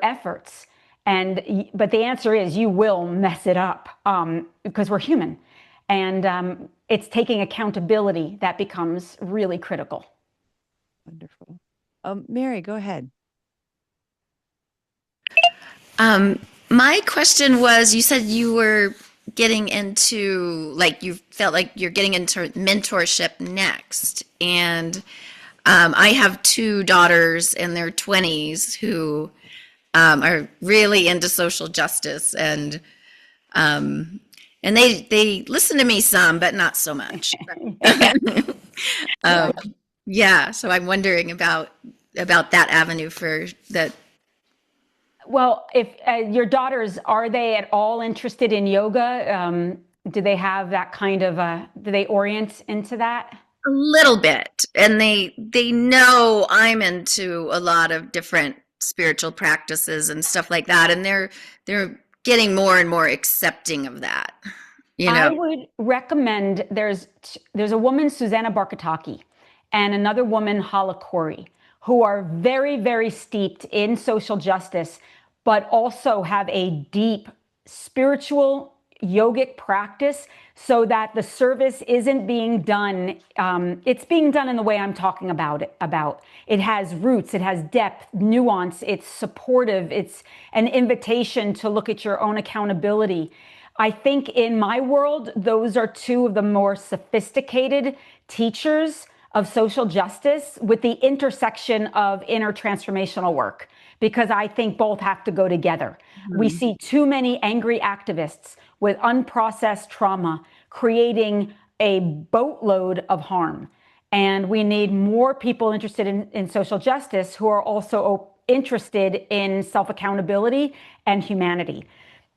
efforts. But the answer is you will mess it up because we're human. And it's taking accountability that becomes really critical. Wonderful. Mary, go ahead. My question was, you said you were getting into, like, you felt like you're getting into mentorship next. And I have two daughters in their 20s who are really into social justice, and they listen to me some, but not so much. um, yeah, so I'm wondering about that avenue for that. Well, if your daughters, are they at all interested in yoga? Do they have that kind of, do they orient into that? A little bit, and they know I'm into a lot of different spiritual practices and stuff like that, and they're getting more and more accepting of that. You I know, would recommend there's a woman, Susanna Barkataki, and another woman, Hala Corey, who are very, very steeped in social justice, but also have a deep spiritual yogic practice so that the service isn't being done. It's being done in the way I'm talking about it. It has roots, it has depth, nuance, it's supportive, it's an invitation to look at your own accountability. I think in my world, those are two of the more sophisticated teachers of social justice with the intersection of inner transformational work, because I think both have to go together. We Mhm. see too many angry activists with unprocessed trauma creating a boatload of harm. And we need more people interested in social justice who are also interested in self accountability and humanity.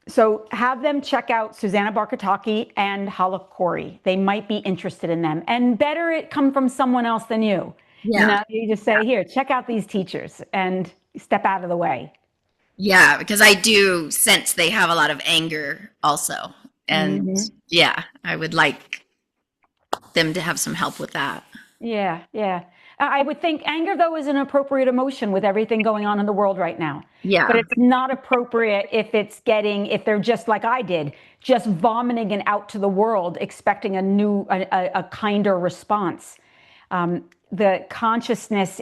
So have them check out Susanna Barkataki and Hala Corey. They might be interested in them. And better it come from someone else than you. You Yeah. know, you just say, here, check out these teachers and step out of the way. Yeah, because I do sense they have a lot of anger also. And Hmm. yeah, I would like them to have some help with that. Yeah, yeah. I would think anger, though, is an appropriate emotion with everything going on in the world right now. But Yeah. it's not appropriate if they're just like I did, just vomiting it out to the world, expecting a kinder response. The consciousness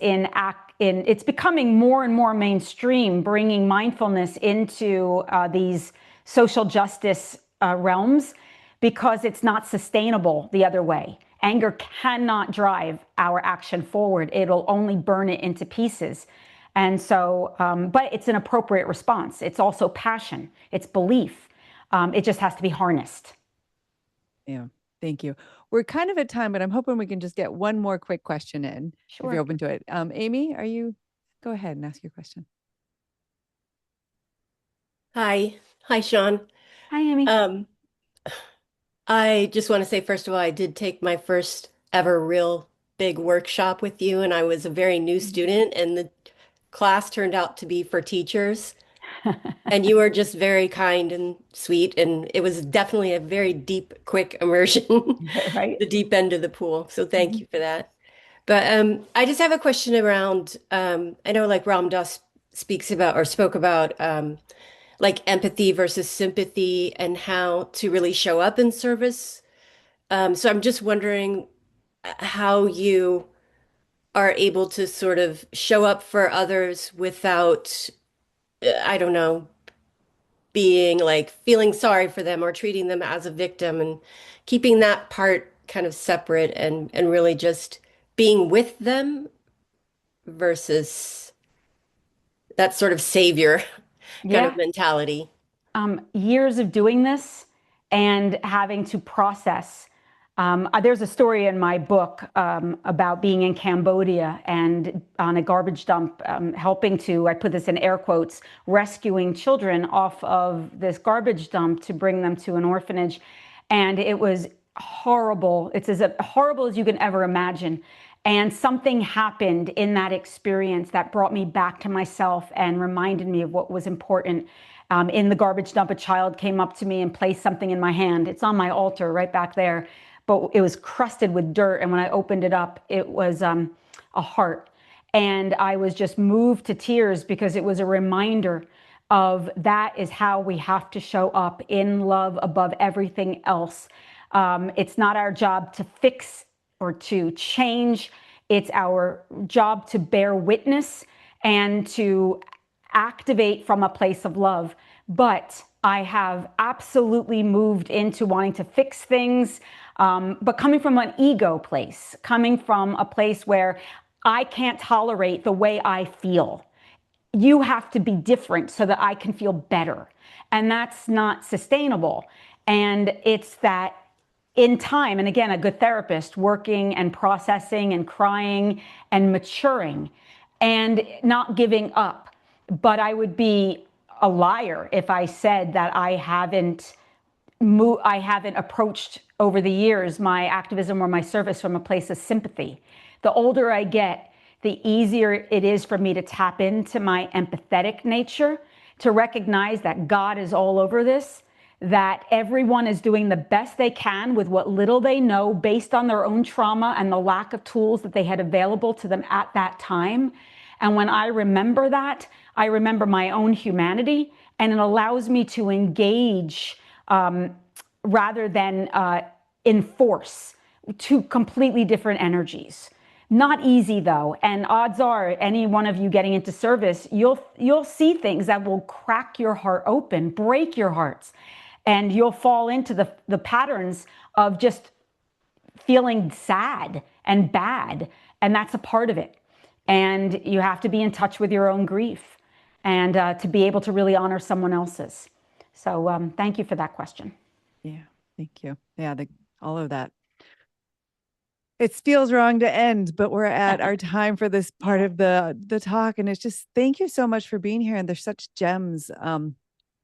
it's becoming more and more mainstream, bringing mindfulness into these social justice realms because it's not sustainable the other way. Anger cannot drive our action forward. It'll only burn it into pieces. And so, but it's an appropriate response. It's also passion, it's belief. It just has to be harnessed. Yeah. Thank you. We're kind of at time, but I'm hoping we can just get one more quick question in if you're Sure. open to it. Amy, go ahead and ask your question. Hi. Hi, Sean. Hi, Amy. Um, I just want to say, first of all, I did take my first ever real big workshop with you, and I was a very new student, and the class turned out to be for teachers. And you were just very kind and sweet, and it was definitely a very deep, quick immersion, Right. the deep end of the pool. So thank Mhm. you for that. But I just have a question around, I know like Ram Dass speaks about or spoke about like empathy versus sympathy and how to really show up in service. So I'm just wondering how you are able to sort of show up for others without, I don't know, being like feeling sorry for them or treating them as a victim and keeping that part kind of separate and really just being with them versus that sort of savior kind of Yeah. mentality. Years of doing this and having to process. There's a story in my book about being in Cambodia and on a garbage dump, helping to, I put this in air quotes, rescuing children off of this garbage dump to bring them to an orphanage. And it was horrible. It's as horrible as you can ever imagine. And something happened in that experience that brought me back to myself and reminded me of what was important. In the garbage dump, a child came up to me and placed something in my hand. It's on my altar right back there, but it was crusted with dirt. And when I opened it up, it was a heart. And I was just moved to tears because it was a reminder of that is how we have to show up in love above everything else. It's not our job to fix or to change. It's our job to bear witness and to activate from a place of love. But I have absolutely moved into wanting to fix things, but coming from an ego place, coming from a place where I can't tolerate the way I feel. You have to be different so that I can feel better. And that's not sustainable. And it's that in time, and again, a good therapist working and processing and crying and maturing and not giving up. But I would be a liar if I said that I haven't approached over the years my activism or my service from a place of sympathy. The older I get, the easier it is for me to tap into my empathetic nature, to recognize that God is all over this, that everyone is doing the best they can with what little they know based on their own trauma and the lack of tools that they had available to them at that time. And when I remember that, I remember my own humanity, and it allows me to engage rather than enforce two completely different energies. Not easy though, and odds are any one of you getting into service, you'll see things that will crack your heart open, break your hearts, and you'll fall into the patterns of just feeling sad and bad, and that's a part of it. And you have to be in touch with your own grief and to be able to really honor someone else's. So thank you for that question. Yeah. Thank you. Yeah. All of that. It feels wrong to end, but we're at our time for this part of the talk. And it's just, thank you so much for being here. And there's such gems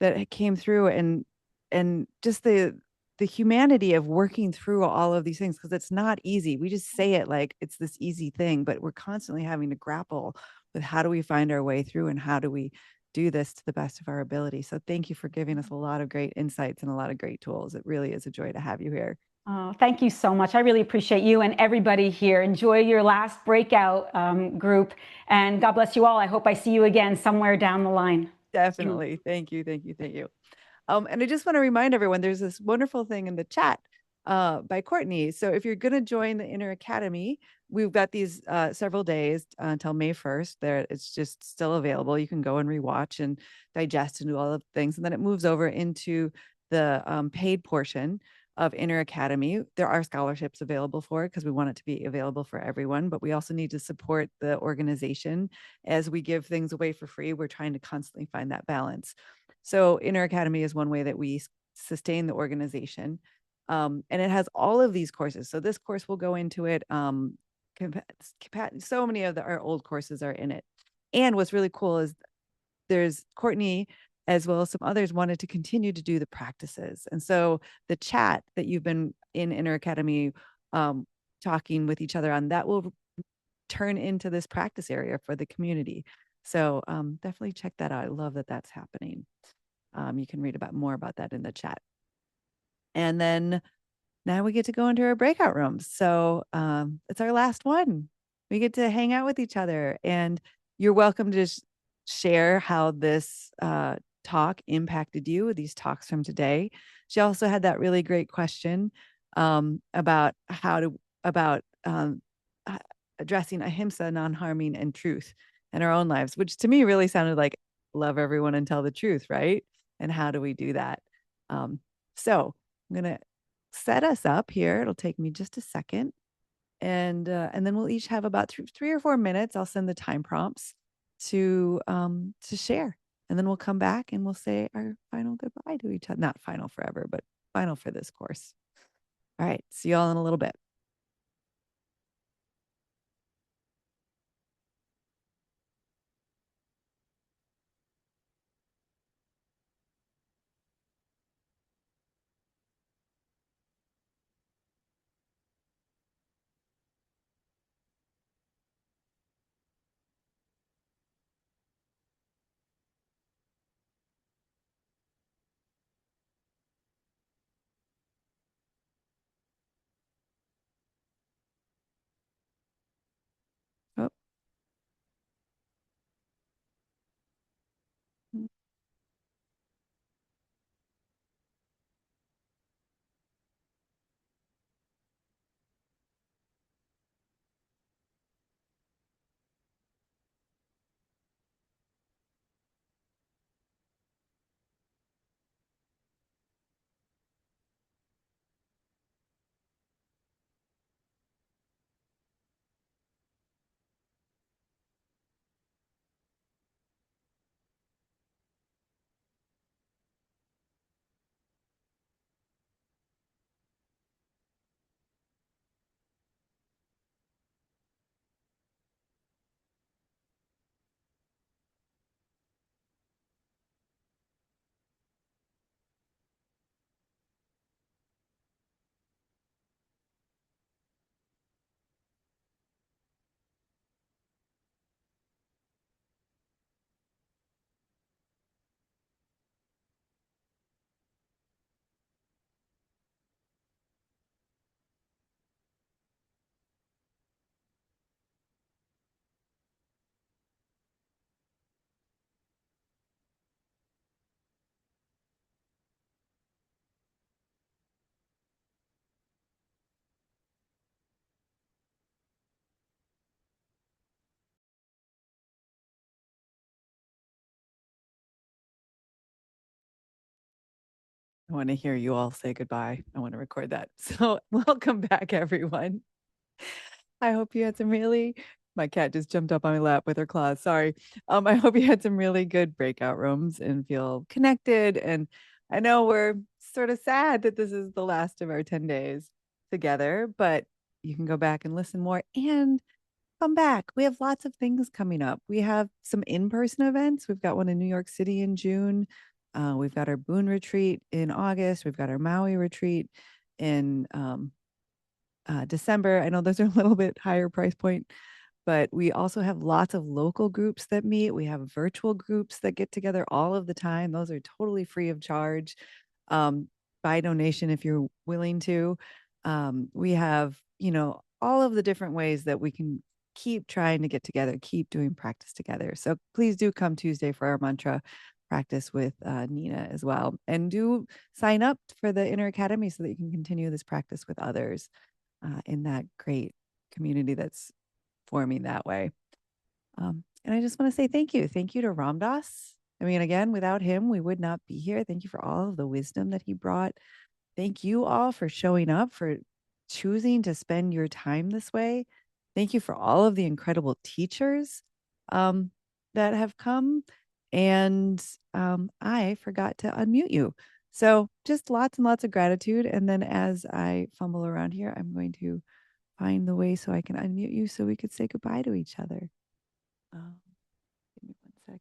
that came through, and just the humanity of working through all of these things, because it's not easy. We just say it like it's this easy thing, but we're constantly having to grapple with how do we find our way through and how do we do this to the best of our ability. So thank you for giving us a lot of great insights and a lot of great tools. It really is a joy to have you here. Oh, thank you so much. I really appreciate you and everybody here. Enjoy your last breakout group, and God bless you all. I hope I see you again somewhere down the line. Definitely. Thank you. Thank you. Thank you. And I just want to remind everyone, there's this wonderful thing in the chat by Courtney. So if you're going to join the Inner Academy, we've got these several days until May 1st. There, it's just still available. You can go and rewatch and digest and do all of the things. And then it moves over into the paid portion of Inner Academy. There are scholarships available for it because we want it to be available for everyone, but we also need to support the organization as we give things away for free. We're trying to constantly find that balance. So Inner Academy is one way that we sustain the organization. And it has all of these courses. So this course will go into it. So many of our old courses are in it. And what's really cool is there's Courtney, as well as some others, wanted to continue to do the practices. And so the chat that you've been in Inner Academy talking with each other on, that will turn into this practice area for the community. So definitely check that out. I love that that's happening. You can read more about that in the chat. And then now we get to go into our breakout rooms. So it's our last one. We get to hang out with each other, and you're welcome to share how this talk impacted you, these talks from today. She also had that really great question about addressing ahimsa, non-harming, and truth in our own lives, which to me really sounded like love everyone and tell the truth, right? And how do we do that? So I'm going to set us up here. It'll take me just a second. And then we'll each have about 3 or 4 minutes. I'll send the time prompts to share. And then we'll come back and we'll say our final goodbye to each other. Not final forever, but final for this course. All right. See you all in a little bit. Oh. I want to hear you all say goodbye. I want to record that. So welcome back, everyone. I hope you had some really, my cat just jumped up on my lap with her claws. Sorry. I hope you had some really good breakout rooms and feel connected. And I know we're sort of sad that this is the last of our 10 days together, but you can go back and listen more and come back. We have lots of things coming up. We have some in-person events. We've got one in New York City in June, We've got our Boone retreat in August. We've got our Maui retreat in December. I know those are a little bit higher price point, but we also have lots of local groups that meet. We have virtual groups that get together all of the time. Those are totally free of charge, by donation if you're willing to. We have, all of the different ways that we can keep trying to get together, keep doing practice together. So please do come Tuesday for our mantra practice with Nina as well. And do sign up for the Inner Academy so that you can continue this practice with others in that great community that's forming that way. And I just want to say thank you. Thank you to Ram Dass. I mean, again, without him, we would not be here. Thank you for all of the wisdom that he brought. Thank you all for showing up, for choosing to spend your time this way. Thank you for all of the incredible teachers that have come. And I forgot to unmute you. So just lots and lots of gratitude. And then as I fumble around here, I'm going to find the way so I can unmute you so we could say goodbye to each other. Give me 1 second.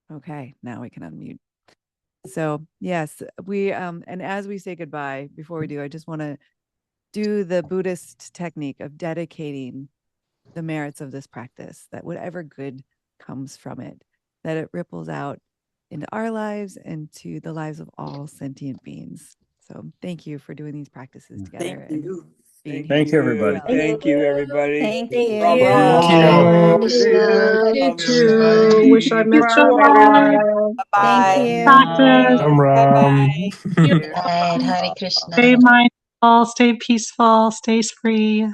Okay, now we can unmute. So yes, we and as we say goodbye, before we do, I just want to do the Buddhist technique of dedicating the merits of this practice, that whatever good comes from it, that it ripples out into our lives and to the lives of all sentient beings. So thank you for doing these practices together. Thank you. Thanks, everybody. Thank you, everybody. Thank you. Ram Thank Ram. you. You too. Wish I met you all. Thank Bye. you. Ram Ram. Stay mindful, stay peaceful, stay free.